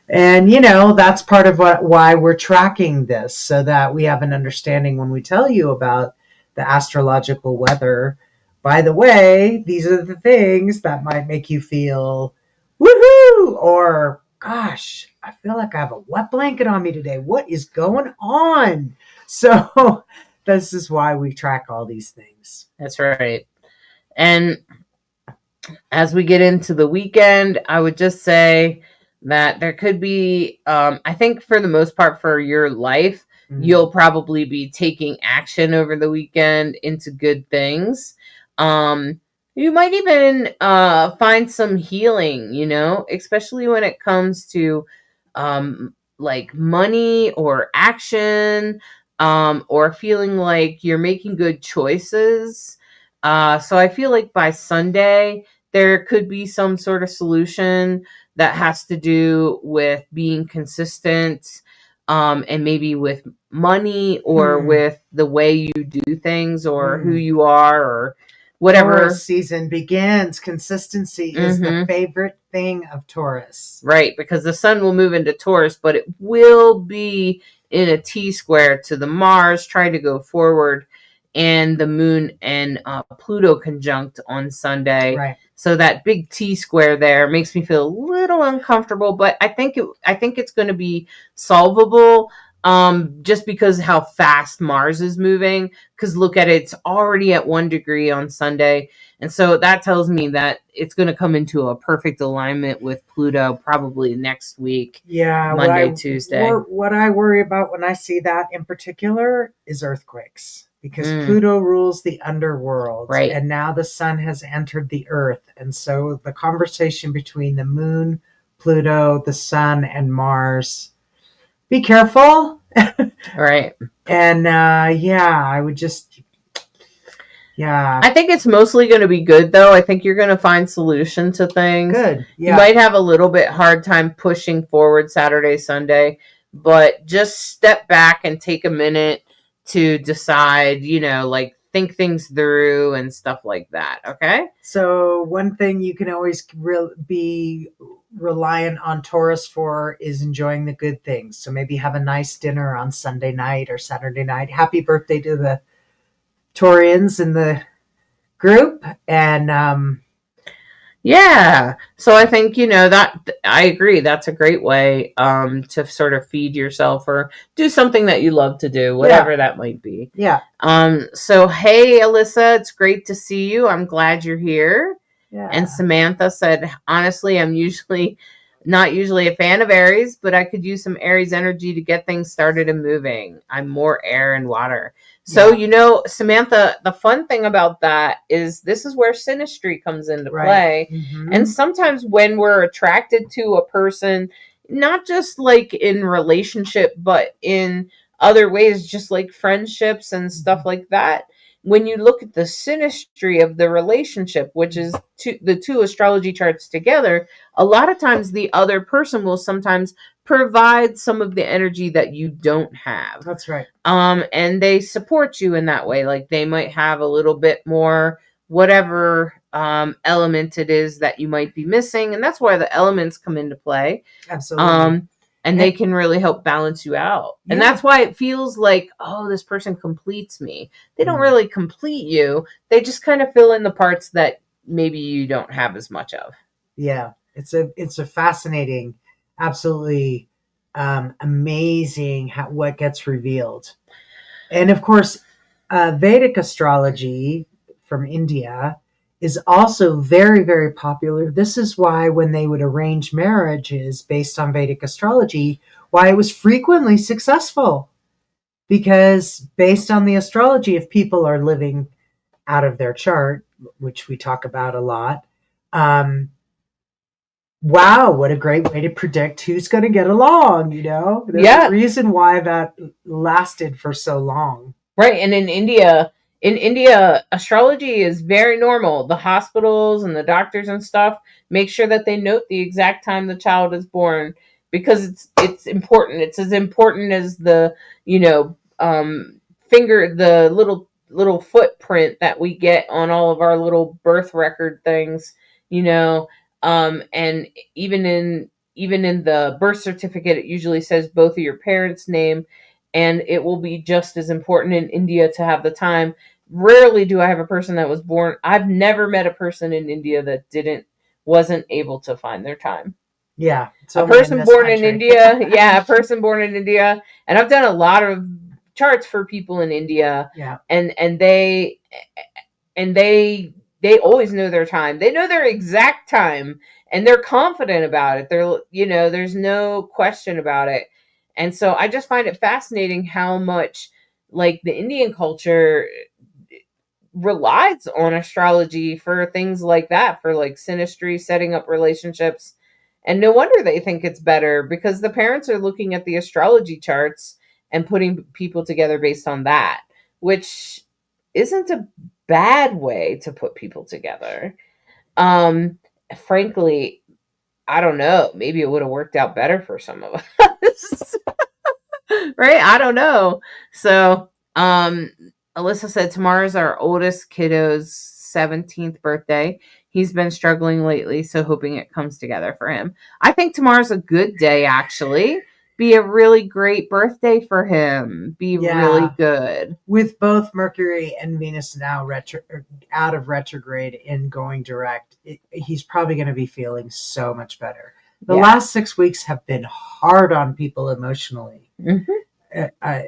that's part of why we're tracking this, so that we have an understanding when we tell you about the astrological weather. By the way, these are the things that might make you feel woohoo, or gosh, I feel like I have a wet blanket on me today. What is going on? So this is why we track all these things. That's right. And as we get into the weekend, I would just say that there could be, I think for the most part for your life, you'll probably be taking action over the weekend into good things. You might even find some healing, especially when it comes to like money or action, or feeling like you're making good choices. So I feel like by Sunday, there could be some sort of solution that has to do with being consistent, and maybe with money, or with the way you do things, or who you are, or whatever. Taurus season begins. Consistency is the favorite thing of Taurus. Right, because the sun will move into Taurus, but it will be in a T-square to the Mars, trying to go forward, and the moon and Pluto conjunct on Sunday. Right. So that big T-square there makes me feel a little uncomfortable, but I think it's going to be solvable. Just because how fast Mars is moving, because look at it, it's already at 1 degree on Sunday. And so that tells me that it's going to come into a perfect alignment with Pluto probably next week. Yeah. Monday, Tuesday. What I worry about when I see that in particular is earthquakes, because Pluto rules the underworld. Right. And now the sun has entered the earth. And so the conversation between the moon, Pluto, the sun, and Mars, be careful. Right. And I would just, I think it's mostly going to be good, though. I think you're going to find solution to things. Good. Yeah. You might have a little bit hard time pushing forward Saturday, Sunday, but just step back and take a minute to decide, like think things through and stuff like that. Okay. So one thing you can always be reliant on Taurus for is enjoying the good things. So maybe have a nice dinner on Sunday night or Saturday night. Happy birthday to the Taurians in the group. And so I think that I agree, that's a great way to sort of feed yourself or do something that you love to do, whatever that might be. So hey Alyssa, it's great to see you. I'm glad you're here. And Samantha said, honestly, I'm usually Not usually a fan of Aries, but I could use some Aries energy to get things started and moving. I'm more air and water. So, Samantha, the fun thing about that is this is where synastry comes into play. Mm-hmm. And sometimes when we're attracted to a person, not just like in relationship, but in other ways, just like friendships and stuff like that, when you look at the synastry of the relationship, which is the two astrology charts together, a lot of times the other person will sometimes provide some of the energy that you don't have. That's right. And they support you in that way. Like they might have a little bit more whatever element it is that you might be missing. And that's why the elements come into play. Absolutely. And they can really help balance you out. And that's why it feels like, oh, this person completes me. They don't really complete you. They just kind of fill in the parts that maybe you don't have as much of. Yeah. It's a fascinating, absolutely amazing what gets revealed. And of course, Vedic astrology from India is also very, very popular. This is why when they would arrange marriages based on Vedic astrology, why it was frequently successful. Because based on the astrology, if people are living out of their chart, which we talk about a lot, wow, what a great way to predict who's going to get along, There's a reason why that lasted for so long. Right, and in India, astrology is very normal. The hospitals and the doctors and stuff make sure that they note the exact time the child is born because it's important. It's as important as the, finger, the little footprint that we get on all of our little birth record things, and even in the birth certificate, it usually says both of your parents' name. And it will be just as important in India to have the time. Rarely do I have a person that was born. I've never met a person in India that wasn't able to find their time. Yeah. A person born in India. A person born in India. And I've done a lot of charts for people in India. Yeah. And they always know their time. They know their exact time and they're confident about it. There's no question about it. And so I just find it fascinating how much like the Indian culture relies on astrology for things like that, for like synastry, setting up relationships. And no wonder they think it's better because the parents are looking at the astrology charts and putting people together based on that, which isn't a bad way to put people together. Frankly, I don't know. Maybe it would have worked out better for some of us. Right? I don't know. So, Alyssa said tomorrow's our oldest kiddo's 17th birthday. He's been struggling lately, so hoping it comes together for him. I think tomorrow's a good day, actually. Be a really great birthday for him. Be really good. With both Mercury and Venus now out of retrograde and going direct, he's probably going to be feeling so much better. The last 6 weeks have been hard on people emotionally. Mm-hmm. I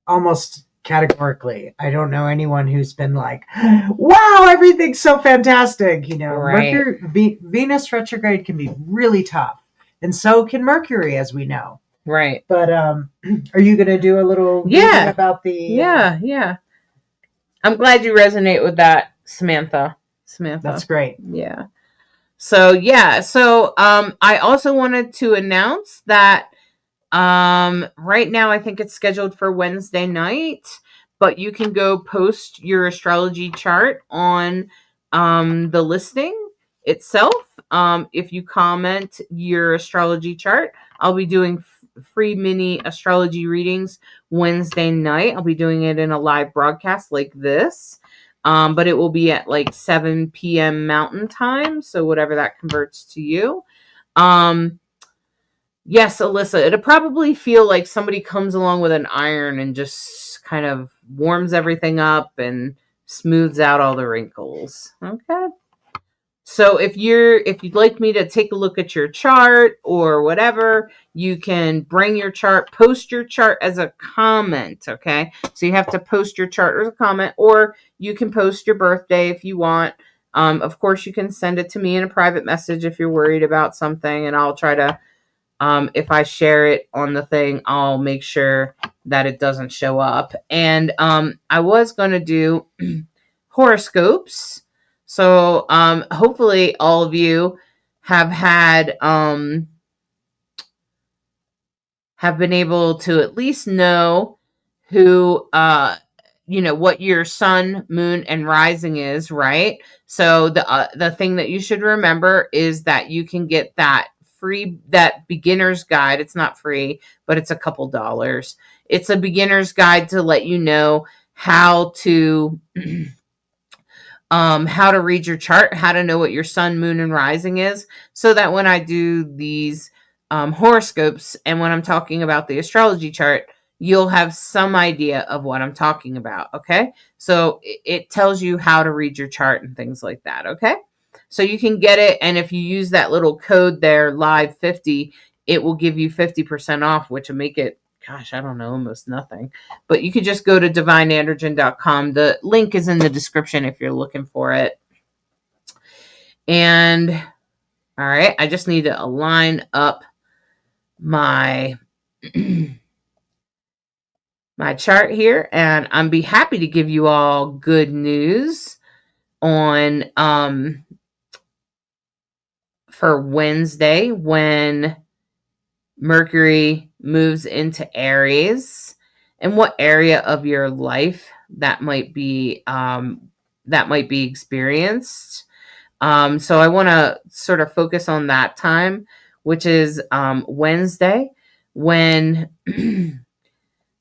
almost categorically, I don't know anyone who's been like, wow, everything's so fantastic. Right. Venus retrograde can be really tough. And so can Mercury, as we know. Right. But are you going to do a little reading about the... Yeah. I'm glad you resonate with that, Samantha. That's great. Yeah. So I also wanted to announce that right now I think it's scheduled for Wednesday night, but you can go post your astrology chart on the listing itself. If you comment your astrology chart, I'll be doing free mini astrology readings Wednesday night. I'll be doing it in a live broadcast like this. But it will be at like 7 p.m. Mountain Time, so whatever that converts to you. Yes, Alyssa, it'll probably feel like somebody comes along with an iron and just kind of warms everything up and smooths out all the wrinkles. Okay. So if you'd like me to take a look at your chart or whatever, you can bring your chart, post your chart as a comment, okay? So you have to post your chart as a comment, or you can post your birthday if you want. Of course, you can send it to me in a private message if you're worried about something, and I'll try to, if I share it on the thing, I'll make sure that it doesn't show up. And I was going to do horoscopes. So hopefully all of you have been able to at least know who what your sun, moon, and rising is, right? So the thing that you should remember is that you can get that beginner's guide. It's not free, but it's a couple dollars. It's a beginner's guide to let you know how to read your chart, how to know what your sun, moon, and rising is, so that when I do these horoscopes and when I'm talking about the astrology chart, you'll have some idea of what I'm talking about. Okay. So it tells you how to read your chart and things like that. Okay. So you can get it. And if you use that little code there, live 50, it will give you 50% off, which will make it, gosh, I don't know, almost nothing. But you could just go to divineandrogen.com. The link is in the description if you're looking for it. And all right, I just need to align up my my chart here, and I'm be happy to give you all good news on for Wednesday, when Mercury moves into Aries, and what area of your life that might be experienced. So I want to sort of focus on that time, which is Wednesday, when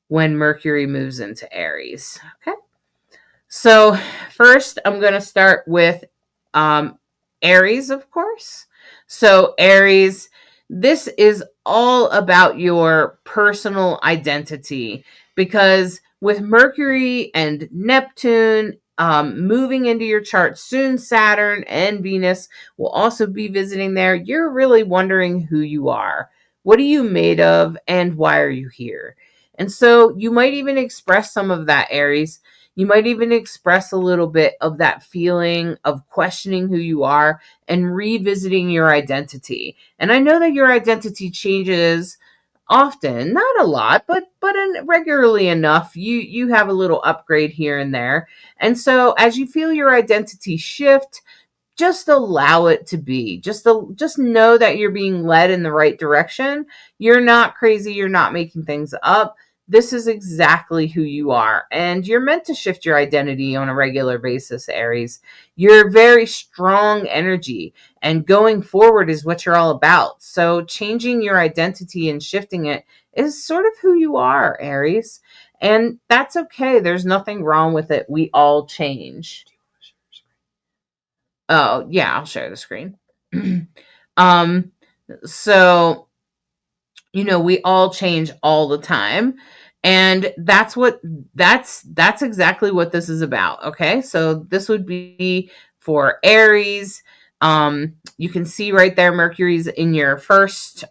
when Mercury moves into Aries. Okay. So first I'm going to start with Aries, of course. So Aries, this is all about your personal identity, because with Mercury and Neptune moving into your chart soon, Saturn and Venus will also be visiting there. You're really wondering who you are. What are you made of, and why are you here? And so you might even express some of that, Aries. You might even express a little bit of that feeling of questioning who you are and revisiting your identity. And I know that your identity changes often, not a lot, but regularly enough. You have a little upgrade here and there. And so as you feel your identity shift, just allow it to be. Just know that you're being led in the right direction. You're not crazy. You're not making things up. This is exactly who you are. And you're meant to shift your identity on a regular basis, Aries. You're very strong energy, and going forward is what you're all about. So changing your identity and shifting it is sort of who you are, Aries. And that's okay. There's nothing wrong with it. We all change. Oh, yeah, I'll share the screen. So, we all change all the time. And that's exactly what this is about. Okay. So this would be for Aries. You can see right there, Mercury's in your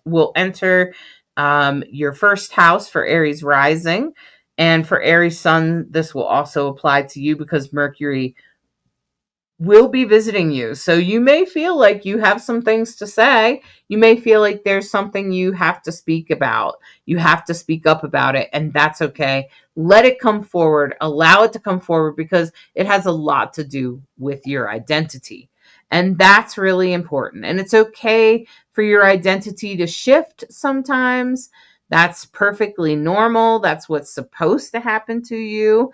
will enter your first house for Aries rising. And for Aries sun, this will also apply to you, because Mercury will be visiting you. So you may feel like you have some things to say. You may feel like there's something you have to speak about. You have to speak up about it, and that's okay. Let it come forward. Allow it to come forward, because it has a lot to do with your identity. And that's really important. And it's okay for your identity to shift sometimes. That's perfectly normal. That's what's supposed to happen to you.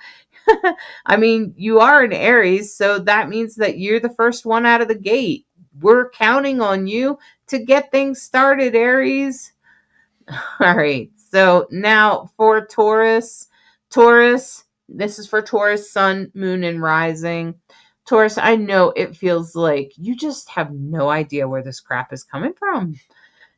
I mean, you are an Aries, so that means that you're the first one out of the gate. We're counting on you to get things started, Aries. All right. So now for Taurus. Taurus, this is for Taurus, sun, moon, and rising. Taurus, I know it feels like you just have no idea where this crap is coming from.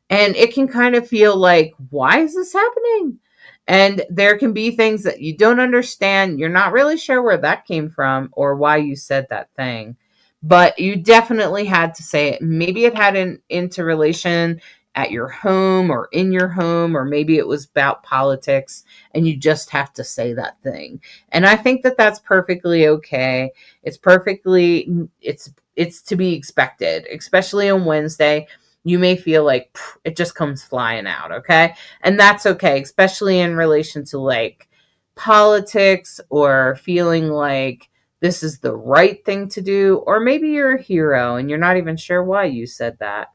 And it can kind of feel like, why is this happening? And there can be things that you don't understand. You're not really sure where that came from or why you said that thing. But you definitely had to say it. Maybe it had an interrelation at your home or in your home, or maybe it was about politics and you just have to say that thing. And I think that that's perfectly okay. It's to be expected, especially on Wednesday. You may feel like it just comes flying out, okay? And that's okay, especially in relation to like politics or feeling like this is the right thing to do, or maybe you're a hero and you're not even sure why you said that.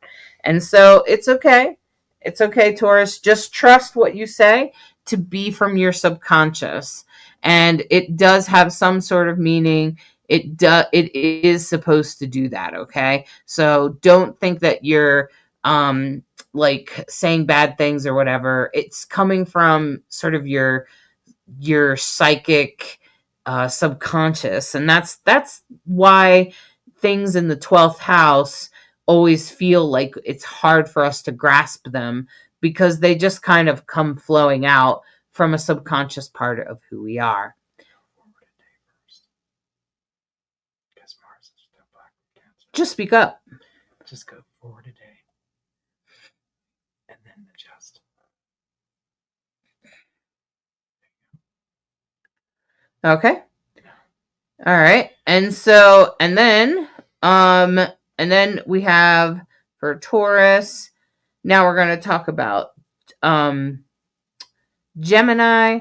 And so it's okay. It's okay, Taurus. Just trust what you say to be from your subconscious. And it does have some sort of meaning. It is supposed to do that, okay? So don't think that you're like saying bad things or whatever. It's coming from sort of your psychic subconscious, and that's why things in the 12th house always feel like it's hard for us to grasp them, because they just kind of come flowing out from a subconscious part of who we are. Just speak up. Just go forward a day and then adjust. Okay. All right. And so, and then we have for Taurus. Now we're going to talk about Gemini.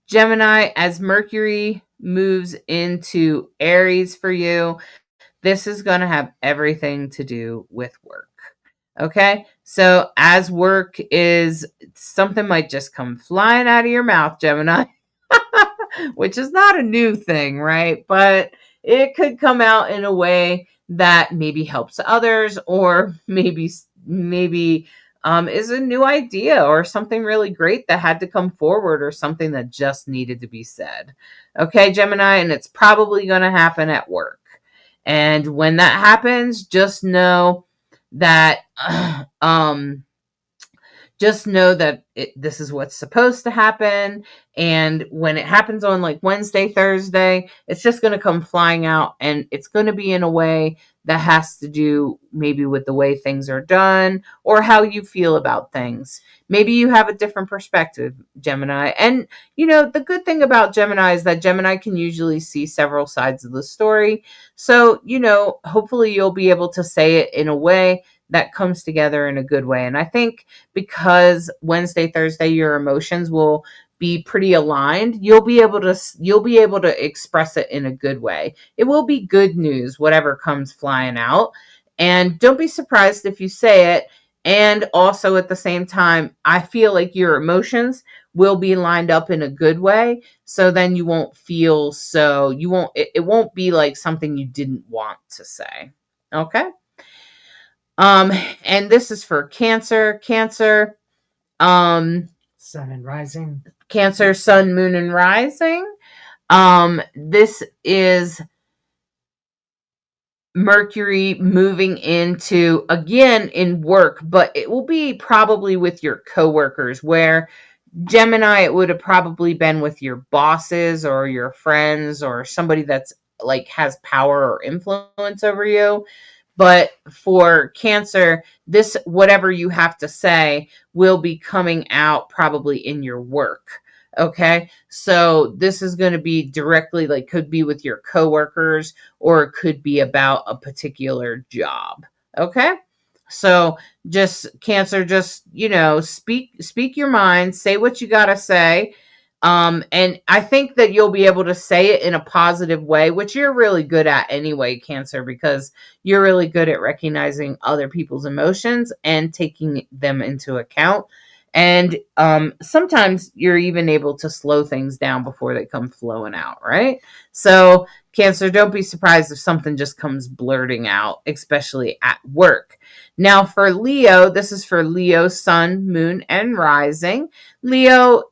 Gemini, as Mercury moves into Aries for you, this is going to have everything to do with work. Okay? So as work is, something might just come flying out of your mouth, Gemini, which is not a new thing, right? But it could come out in a way that maybe helps others, or maybe is a new idea or something really great that had to come forward, or something that just needed to be said. Okay, Gemini, and it's probably going to happen at work. And when that happens, just know that this is what's supposed to happen. And when it happens on like Wednesday, Thursday, it's just going to come flying out, and it's going to be in a way that has to do maybe with the way things are done or how you feel about things. Maybe you have a different perspective, Gemini. And, the good thing about Gemini is that Gemini can usually see several sides of the story. So, hopefully you'll be able to say it in a way that comes together in a good way. And I think because Wednesday, Thursday, your emotions will be pretty aligned, you'll be able to express it in a good way. It will be good news, whatever comes flying out. And don't be surprised if you say it. And also at the same time, I feel like your emotions will be lined up in a good way. So then you won't feel it won't be like something you didn't want to say. Okay. And this is for Cancer. Cancer, Sun and rising. Cancer, sun, moon, and rising. This is Mercury moving into, again, in work, but it will be probably with your coworkers, where Gemini, it would have probably been with your bosses or your friends or somebody that's like has power or influence over you. But for Cancer, this, whatever you have to say, will be coming out probably in your work. Okay. So this is going to be directly, like, could be with your coworkers, or it could be about a particular job. Okay. So just Cancer, just, speak your mind, say what you got to say. And I think that you'll be able to say it in a positive way, which you're really good at anyway, Cancer, because you're really good at recognizing other people's emotions and taking them into account. And sometimes you're even able to slow things down before they come flowing out, right? So Cancer, don't be surprised if something just comes blurting out, especially at work. Now for Leo, this is for Leo, sun, moon, and rising. Leo,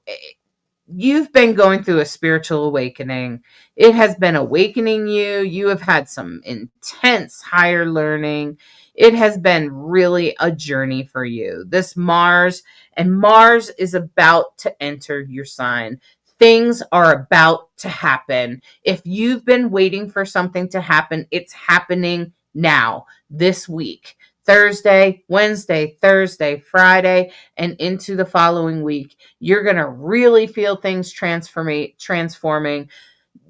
you've been going through a spiritual awakening. It has been awakening you. You have had some intense higher learning. It has been really a journey for you. This Mars is about to enter your sign. Things are about to happen. If you've been waiting for something to happen, it's happening now, this week. Thursday, Wednesday, Thursday, Friday, and into the following week, you're going to really feel things transforming.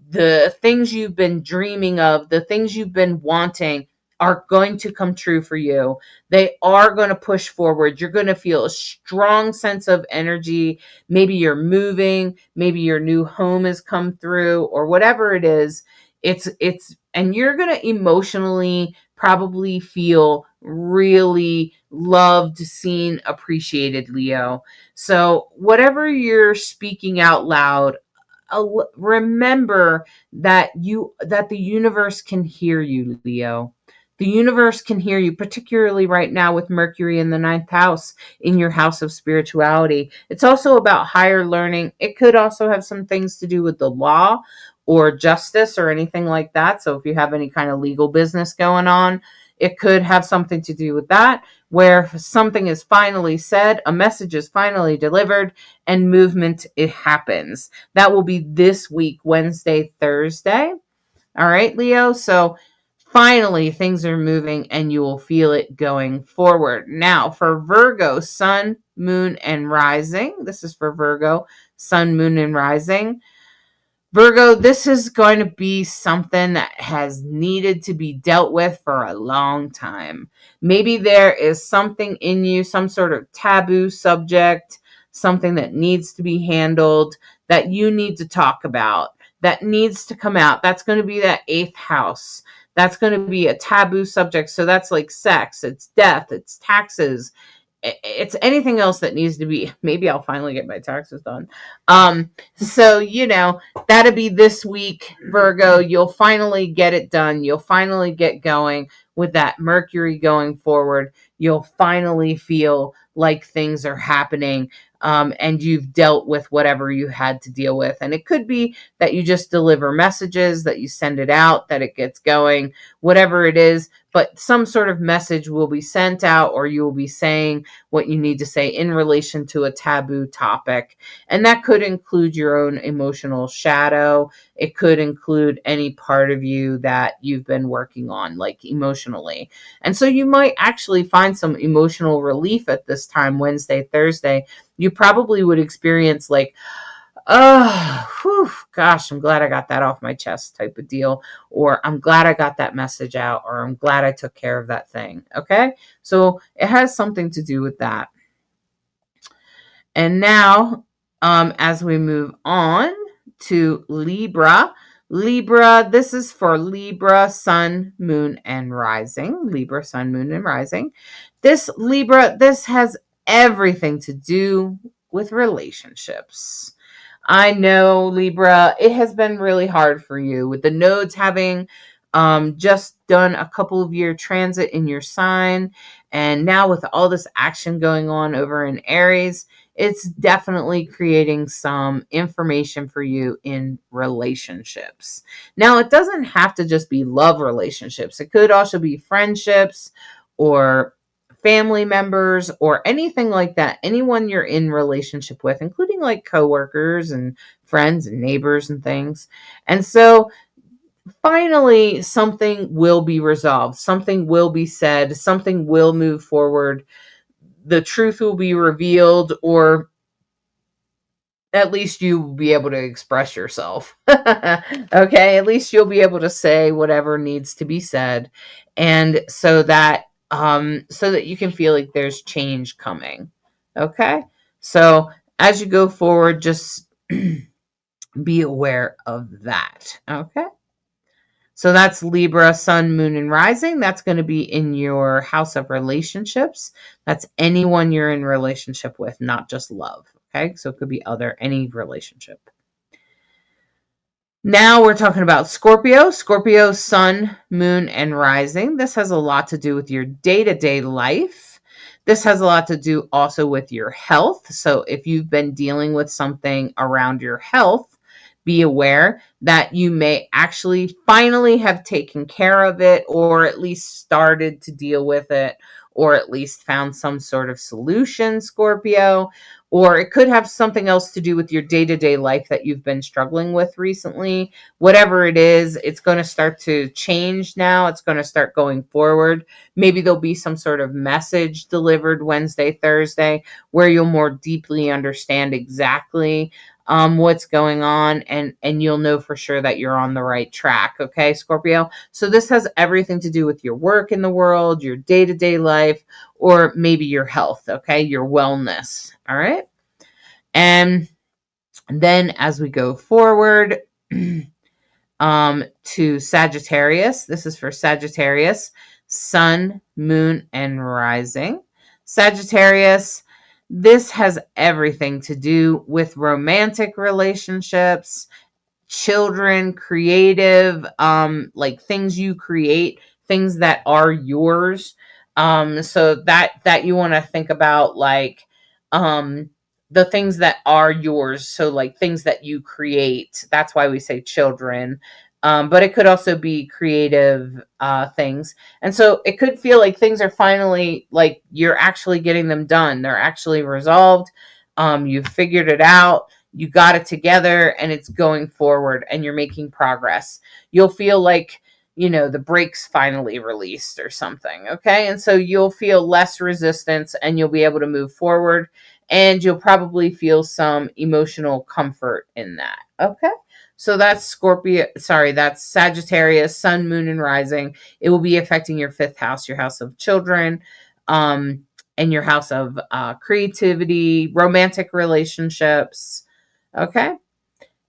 The things you've been dreaming of, the things you've been wanting are going to come true for you. They are going to push forward. You're going to feel a strong sense of energy. Maybe you're moving, maybe your new home has come through, or whatever it is. And you're going to emotionally probably feel really loved, seen, appreciated, Leo. So whatever you're speaking out loud, remember that the universe can hear you, Leo. The universe can hear you, particularly right now with Mercury in the 9th house, in your house of spirituality. It's also about higher learning. It could also have some things to do with the law or justice or anything like that. So if you have any kind of legal business going on, it could have something to do with that, where something is finally said, a message is finally delivered, and movement, it happens. That will be this week, Wednesday, Thursday. All right, Leo. So finally, things are moving and you will feel it going forward. Now, for Virgo, Sun, Moon, and Rising. This is for Virgo, Sun, Moon, and Rising. Virgo, this is going to be something that has needed to be dealt with for a long time. Maybe there is something in you, some sort of taboo subject, something that needs to be handled, that you need to talk about, that needs to come out. That's going to be that 8th house. That's going to be a taboo subject. So that's like sex, it's death, it's taxes, it's anything else that needs to be. Maybe I'll finally get my taxes done. So that'll be this week, Virgo. You'll finally get it done. You'll finally get going with that Mercury going forward. You'll finally feel like things are happening, and you've dealt with whatever you had to deal with. And it could be that you just deliver messages, that you send it out, that it gets going, whatever it is. But some sort of message will be sent out, or you will be saying what you need to say in relation to a taboo topic. And that could include your own emotional shadow. It could include any part of you that you've been working on, like emotionally. And so you might actually find some emotional relief at this time, Wednesday, Thursday. You probably would experience like, oh, whew, gosh, I'm glad I got that off my chest type of deal. Or I'm glad I got that message out. Or I'm glad I took care of that thing. Okay? So it has something to do with that. And now, as we move on to Libra. Libra, this is for Libra, Sun, Moon, and Rising. Libra, Sun, Moon, and Rising. This Libra, this has everything to do with relationships. I know, Libra, it has been really hard for you with the nodes having just done a couple of year transit in your sign. And now with all this action going on over in Aries, it's definitely creating some information for you in relationships. Now, it doesn't have to just be love relationships. It could also be friendships or family members or anything like that. Anyone you're in relationship with, including like coworkers and friends and neighbors and things. And so finally, something will be resolved. Something will be said. Something will move forward. The truth will be revealed, or at least you will be able to express yourself. Okay, at least you'll be able to say whatever needs to be said, and so that you can feel like there's change coming. Okay, so as you go forward, just be aware of that. Okay. So that's Libra, Sun, Moon, and Rising. That's going to be in your house of relationships. That's anyone you're in relationship with, not just love. Okay, so it could be any relationship. Now we're talking about Scorpio. Scorpio, Sun, Moon, and Rising. This has a lot to do with your day-to-day life. This has a lot to do also with your health. So if you've been dealing with something around your health, be aware that you may actually finally have taken care of it, or at least started to deal with it, or at least found some sort of solution, Scorpio. or it could have something else to do with your day-to-day life that you've been struggling with recently. Whatever it is, it's going to start to change now. It's going to start going forward. Maybe there'll be some sort of message delivered Wednesday, Thursday, where you'll more deeply understand exactly what's going on, and you'll know for sure that you're on the right track. Okay, Scorpio. So this has everything to do with your work in the world, your day-to-day life, or maybe your health. Okay, your wellness. All right. And then as we go forward to Sagittarius, this is for Sagittarius, Sun, Moon, and Rising. Sagittarius, this has everything to do with romantic relationships, children, creative, like things you create, things that are yours. So that you want to think about, like the things that are yours. So like things that you create. That's why we say children. But it could also be creative things. And so it could feel like things are finally, like you're actually getting them done. They're actually resolved. You've figured it out. You got it together, and it's going forward, and you're making progress. You'll feel like, the brakes finally released or something. Okay. And so you'll feel less resistance, and you'll be able to move forward, and you'll probably feel some emotional comfort in that. Okay. So that's that's Sagittarius, Sun, Moon, and Rising. It will be affecting your 5th house, your house of children, and your house of creativity, romantic relationships. Okay.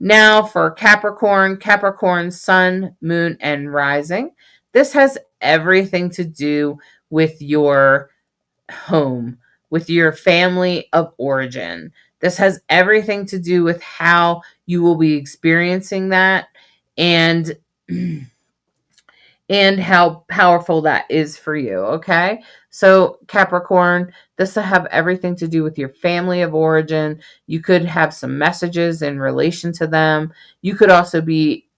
Now for Capricorn, Sun, Moon, and Rising. This has everything to do with your home, with your family of origin. This has everything to do with how you will be experiencing that, and and how powerful that is for you. Okay. So Capricorn, this will have everything to do with your family of origin. You could have some messages in relation to them. You could also be,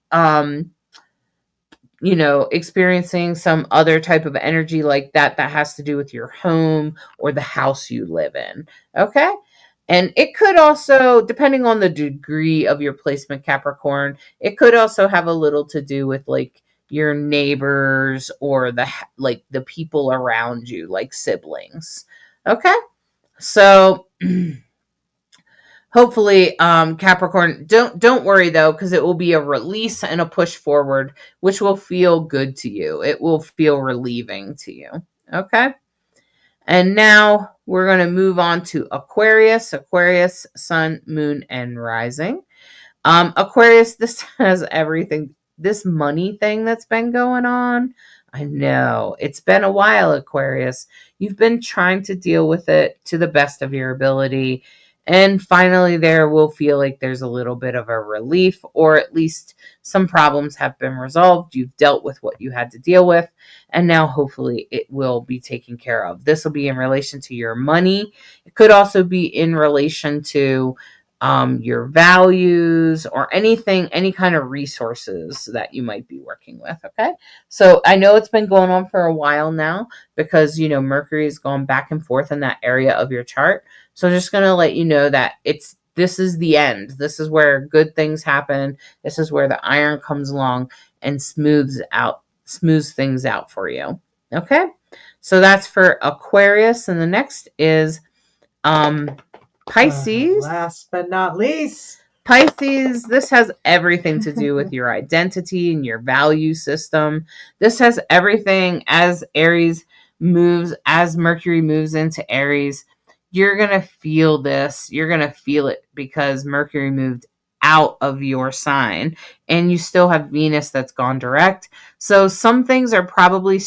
experiencing some other type of energy like that has to do with your home or the house you live in. Okay. And it could also, depending on the degree of your placement, Capricorn, it could also have a little to do with like your neighbors or the people around you, like siblings. Okay. So hopefully, Capricorn, don't worry though, because it will be a release and a push forward, which will feel good to you. It will feel relieving to you. Okay. And now we're going to move on to Aquarius, Sun, Moon, and Rising. Aquarius, this has everything. This money thing that's been going on. I know it's been a while, Aquarius. You've been trying to deal with it to the best of your ability. And finally, there will feel like there's a little bit of a relief, or at least some problems have been resolved. You've dealt with what you had to deal with, and now hopefully it will be taken care of. This will be in relation to your money. It could also be in relation to your values, or anything, any kind of resources that you might be working with. Okay. So I know it's been going on for a while now, because, Mercury has gone back and forth in that area of your chart. So just going to let you know that this is the end. This is where good things happen. This is where the iron comes along and smooths things out for you. Okay. So that's for Aquarius. And the next is, Pisces. Last but not least, Pisces, this has everything to do with your identity and your value system. This has everything as Mercury moves into Aries. You're going to feel this. You're going to feel it because Mercury moved out of your sign, and you still have Venus that's gone direct. So some things are probably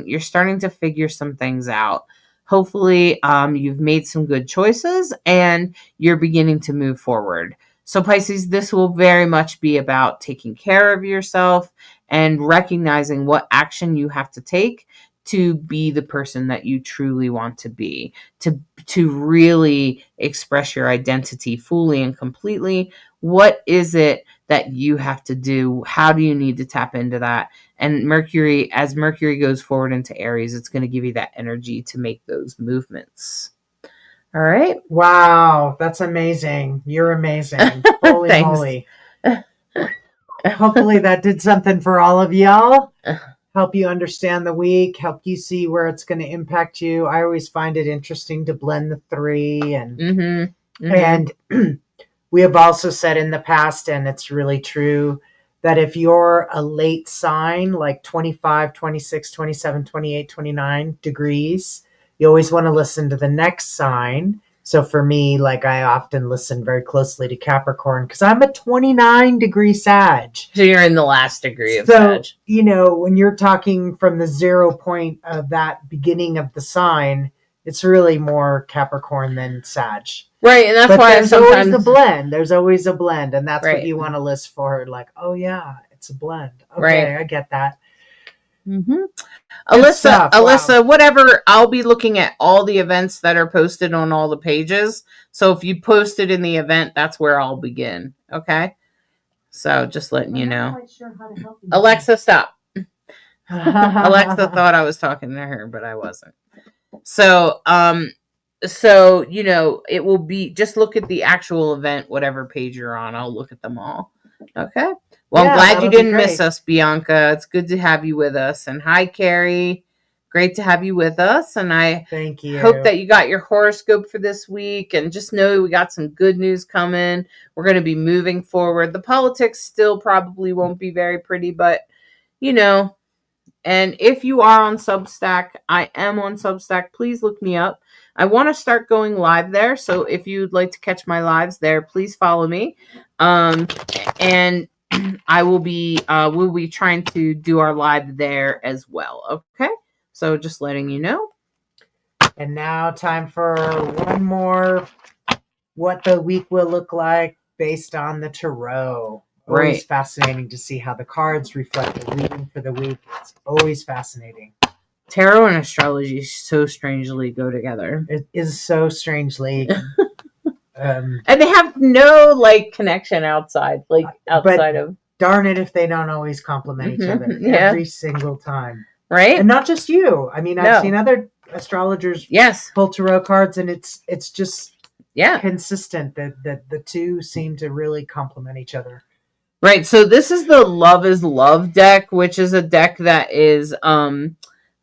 you're starting to figure some things out. Hopefully, you've made some good choices and you're beginning to move forward. So Pisces, this will very much be about taking care of yourself and recognizing what action you have to take to be the person that you truly want to be, to really express your identity fully and completely. What is it that you have to do? How do you need to tap into that? And Mercury, as Mercury goes forward into Aries, it's going to give you that energy to make those movements. All right. Wow, that's amazing. You're amazing. Holy Thanks. moly. Hopefully that did something for all of y'all. Help you understand the week, help you see where it's going to impact you. I always find it interesting to blend the three. And we have also said in the past, and it's really true, that if you're a late sign, like 25, 26, 27, 28, 29 degrees, you always want to listen to the next sign. So for me, like I often listen very closely to Capricorn because I'm a 29 degree Sag. So you're in the last degree of So, Sag. you know, when you're talking from the 0 point of that beginning of the sign, it's really more Capricorn than Sag. Right, and that's But why there's always a blend. There's always a blend, and that's Right. what you want to list for. Like, oh yeah, it's a blend. Okay, Right. I get that. Alyssa, whatever. I'll be looking at all the events that are posted on all the pages. So if you post it in the event, that's where I'll begin. Okay. So just letting you know. I'm not quite sure how to help you. Alexa, stop. Alexa thought I was talking to her, but I wasn't. So, you know, it will be, just look at the actual event, whatever page you're on. I'll look at them all. Okay. Well, Yeah, I'm glad you that'll be didn't great. miss us, Bianca. It's good to have you with us. And hi, Carrie. Great to have you with us. And I Thank you. hope that you got your horoscope for this week. And just know we got some good news coming. We're going to be moving forward. The politics still probably won't be very pretty, but, you know, and if you are on Substack, I am on Substack. Please look me up. I want to start going live there. So if you'd like to catch my lives there, please follow me. And I will be, we'll be trying to do our live there as well. Okay. So just letting you know. And now time for one more, what the week will look like based on the tarot. Always Right. fascinating to see how the cards reflect the reading for the week. It's always fascinating. Tarot and astrology so strangely go together. It is so strangely. And they have no like connection outside of. Darn it if they don't always complement each other every single time. Right? And not just you. I mean, I've seen other astrologers pull tarot cards, and it's just consistent that the two seem to really complement each other. Right. So this is the Love is Love deck, which is a deck that is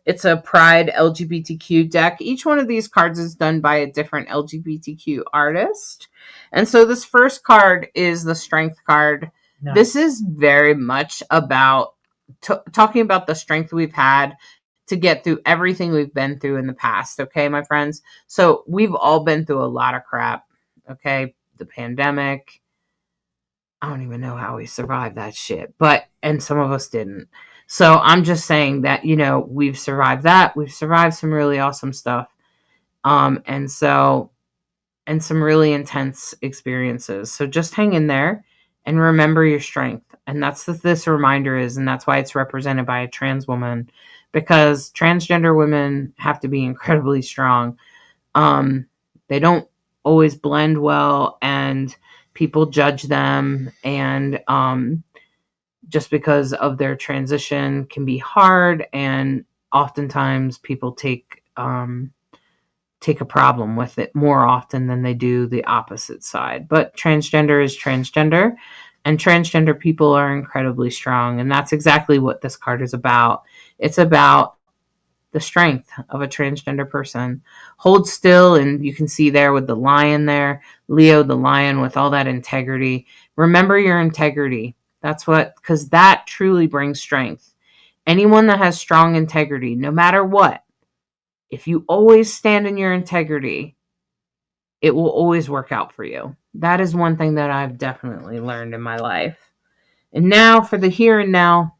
it's a Pride LGBTQ deck. Each one of these cards is done by a different LGBTQ artist. And so this first card is the Strength card. Nice. This is very much about talking about the strength we've had to get through everything we've been through in the past. Okay, my friends. So we've all been through a lot of crap. Okay. The pandemic. I don't even know how we survived that shit, and some of us didn't. So I'm just saying that, you know, we've survived that. We've survived some really awesome stuff. And some really intense experiences. So just hang in there and remember your strength. And that's what this reminder is. And that's why it's represented by a trans woman, because transgender women have to be incredibly strong. They don't always blend well, and people judge them, and just because of their transition can be hard, and oftentimes people take a problem with it more often than they do the opposite side. But transgender is transgender, and transgender people are incredibly strong, and that's exactly what this card is about. It's about the strength of a transgender person. Hold still, and you can see there with the lion there, Leo the lion with all that integrity. Remember your integrity. That's what, because that truly brings strength. Anyone that has strong integrity, no matter what, if you always stand in your integrity, it will always work out for you. That is one thing that I've definitely learned in my life. And now for the here and now,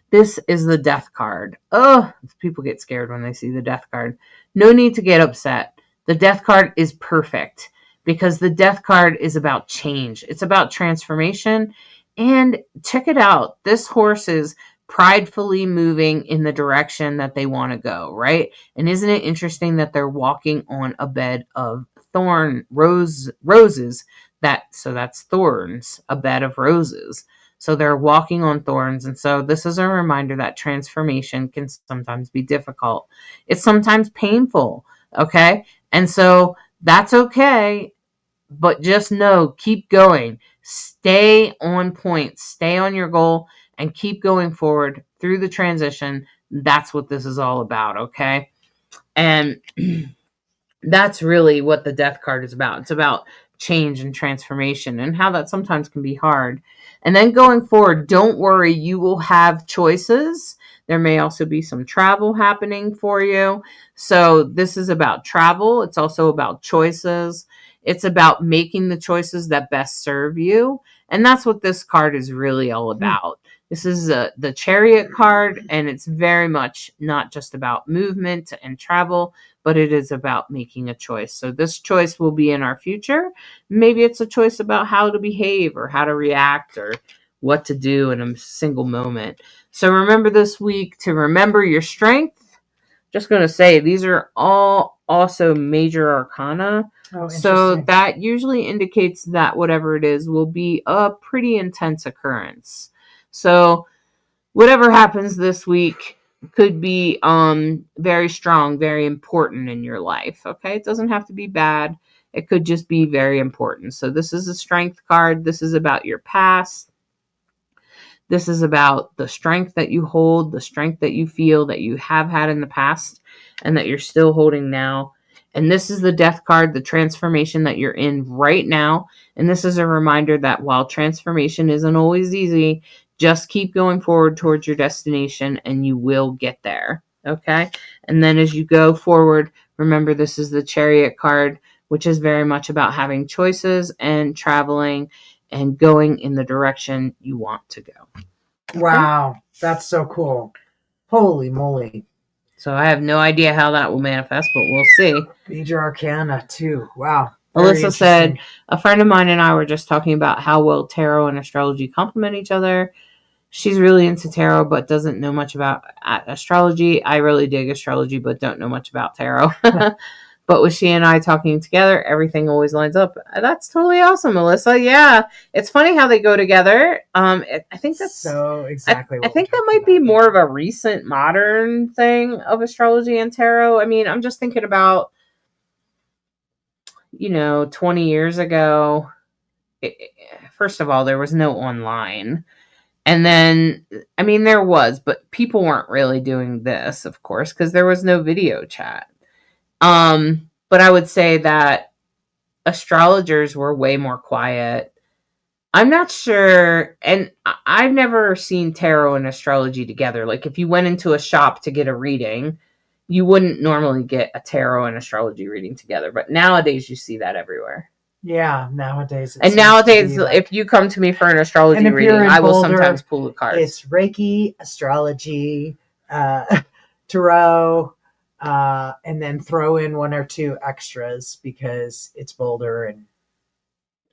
this is the Death card. Oh, people get scared when they see the Death card. No need to get upset. The Death card is perfect because the Death card is about change. It's about transformation. And check it out. This horse is pridefully moving in the direction that they want to go, right? And isn't it interesting that they're walking on a bed of roses? So that's thorns, a bed of roses. So they're walking on thorns. And so this is a reminder that transformation can sometimes be difficult. It's sometimes painful. Okay. And so That's okay. But just know, keep going. Stay on point. Stay on your goal and keep going forward through the transition. That's what this is all about, okay? And that's really what the death card is about. It's about change and transformation and how that sometimes can be hard. And then going forward, don't worry, you will have choices. There may also be some travel happening for you. So this is about travel. It's also about choices. It's about making the choices that best serve you. And that's what this card is really all about. This is the Chariot card, and it's very much not just about movement and travel, but it is about making a choice. So this choice will be in our future. Maybe it's a choice about how to behave or how to react or what to do in a single moment. So remember this week to remember your strength. Just going to say, these are all also major arcana. So that usually indicates that whatever it is will be a pretty intense occurrence. So whatever happens this week could be very strong, very important in your life. Okay, it doesn't have to be bad. It could just be very important. So this is a strength card. This is about your past. This is about the strength that you hold, the strength that you feel that you have had in the past and that you're still holding now. And this is the death card, the transformation that you're in right now. And this is a reminder that while transformation isn't always easy, just keep going forward towards your destination and you will get there. Okay? And then as you go forward, remember this is the Chariot card, which is very much about having choices and traveling and going in the direction you want to go. Okay? Wow, that's so cool. Holy moly. So I have no idea how that will manifest, but we'll see. Major Arcana too. Wow. Alyssa said, a friend of mine and I were just talking about how well tarot and astrology complement each other. She's really into tarot, but doesn't know much about astrology. I really dig astrology, but don't know much about tarot. But with she and I talking together, everything always lines up. That's totally awesome, Alyssa. Yeah, it's funny how they go together. I think that's so exactly. I think that might be more of a recent modern thing of astrology and tarot. I mean, I'm just thinking about, 20 years ago. First of all, there was no online. And then, I mean, there was, but people weren't really doing this, of course, because there was no video chat. But I would say that astrologers were way more quiet. I'm not sure, and I've never seen tarot and astrology together. Like if you went into a shop to get a reading, you wouldn't normally get a tarot and astrology reading together. But nowadays you see that everywhere. Yeah, nowadays. And nowadays, if you come to me for an astrology reading, I will sometimes pull a card. It's Reiki, astrology, tarot, and then throw in one or two extras because it's Boulder and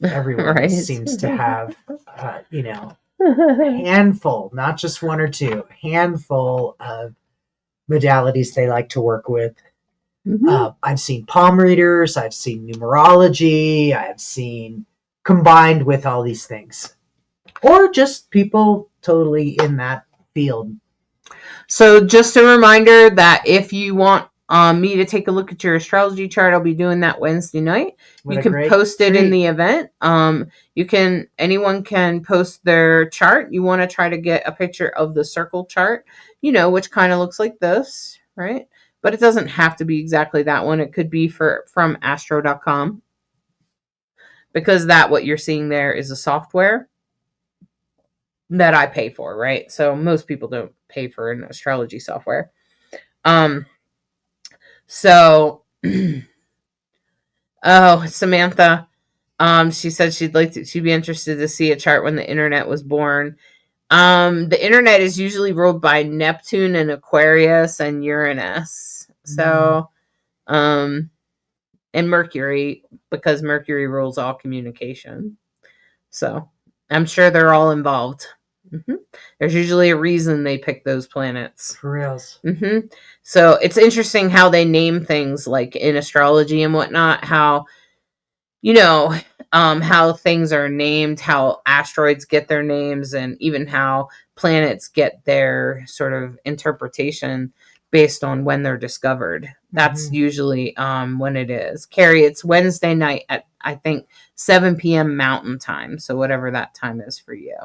everyone seems to have, handful, not just one or two, handful of modalities they like to work with. Mm-hmm. I've seen palm readers, I've seen numerology, I've seen combined with all these things, or just people totally in that field. So just a reminder that if you want me to take a look at your astrology chart, I'll be doing that Wednesday night. You can post it in the event. Anyone can post their chart. You want to try to get a picture of the circle chart, which kind of looks like this, right? But it doesn't have to be exactly that one. It could be from astro.com, because what you're seeing there is a software that I pay for, right? So most people don't pay for an astrology software. So, Samantha, she said she'd be interested to see a chart when the internet was born. The internet is usually ruled by Neptune and Aquarius and Uranus. So, and Mercury, because Mercury rules all communication. So I'm sure they're all involved. Mm-hmm. There's usually a reason they pick those planets. For reals. Mm-hmm. So it's interesting how they name things, like in astrology and whatnot, how, how things are named, how asteroids get their names, and even how planets get their sort of interpretation based on when they're discovered. That's usually when it is. Carrie, it's Wednesday night at, I think, 7 p.m. Mountain Time. So whatever that time is for you.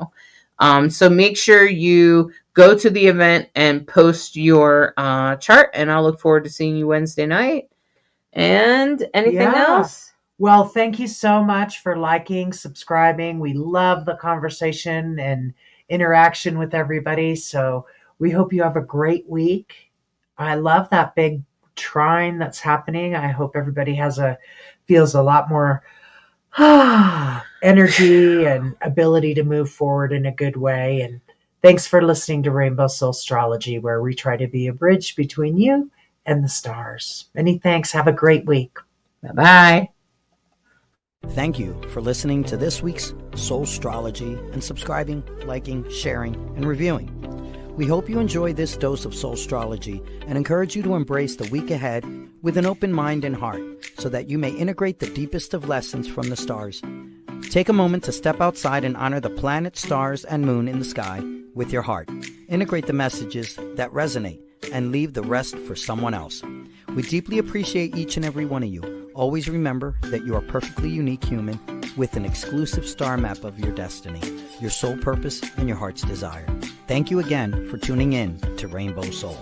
So make sure you go to the event and post your chart, and I'll look forward to seeing you Wednesday night. And anything else? Well, thank you so much for liking, subscribing. We love the conversation and interaction with everybody. So we hope you have a great week. I love that big trine that's happening. I hope everybody feels a lot more energy and ability to move forward in a good way. And thanks for listening to Rainbow Soulstrology, where we try to be a bridge between you and the stars. Many thanks. Have a great week. Bye-bye. Thank you for listening to this week's Soulstrology and subscribing, liking, sharing, and reviewing. We hope you enjoy this dose of Soulstrology and encourage you to embrace the week ahead with an open mind and heart so that you may integrate the deepest of lessons from the stars. Take a moment to step outside and honor the planet, stars, and moon in the sky with your heart. Integrate the messages that resonate and leave the rest for someone else. We deeply appreciate each and every one of you. Always remember that you are a perfectly unique human with an exclusive star map of your destiny, your soul purpose, and your heart's desire. Thank you again for tuning in to Rainbow Soul.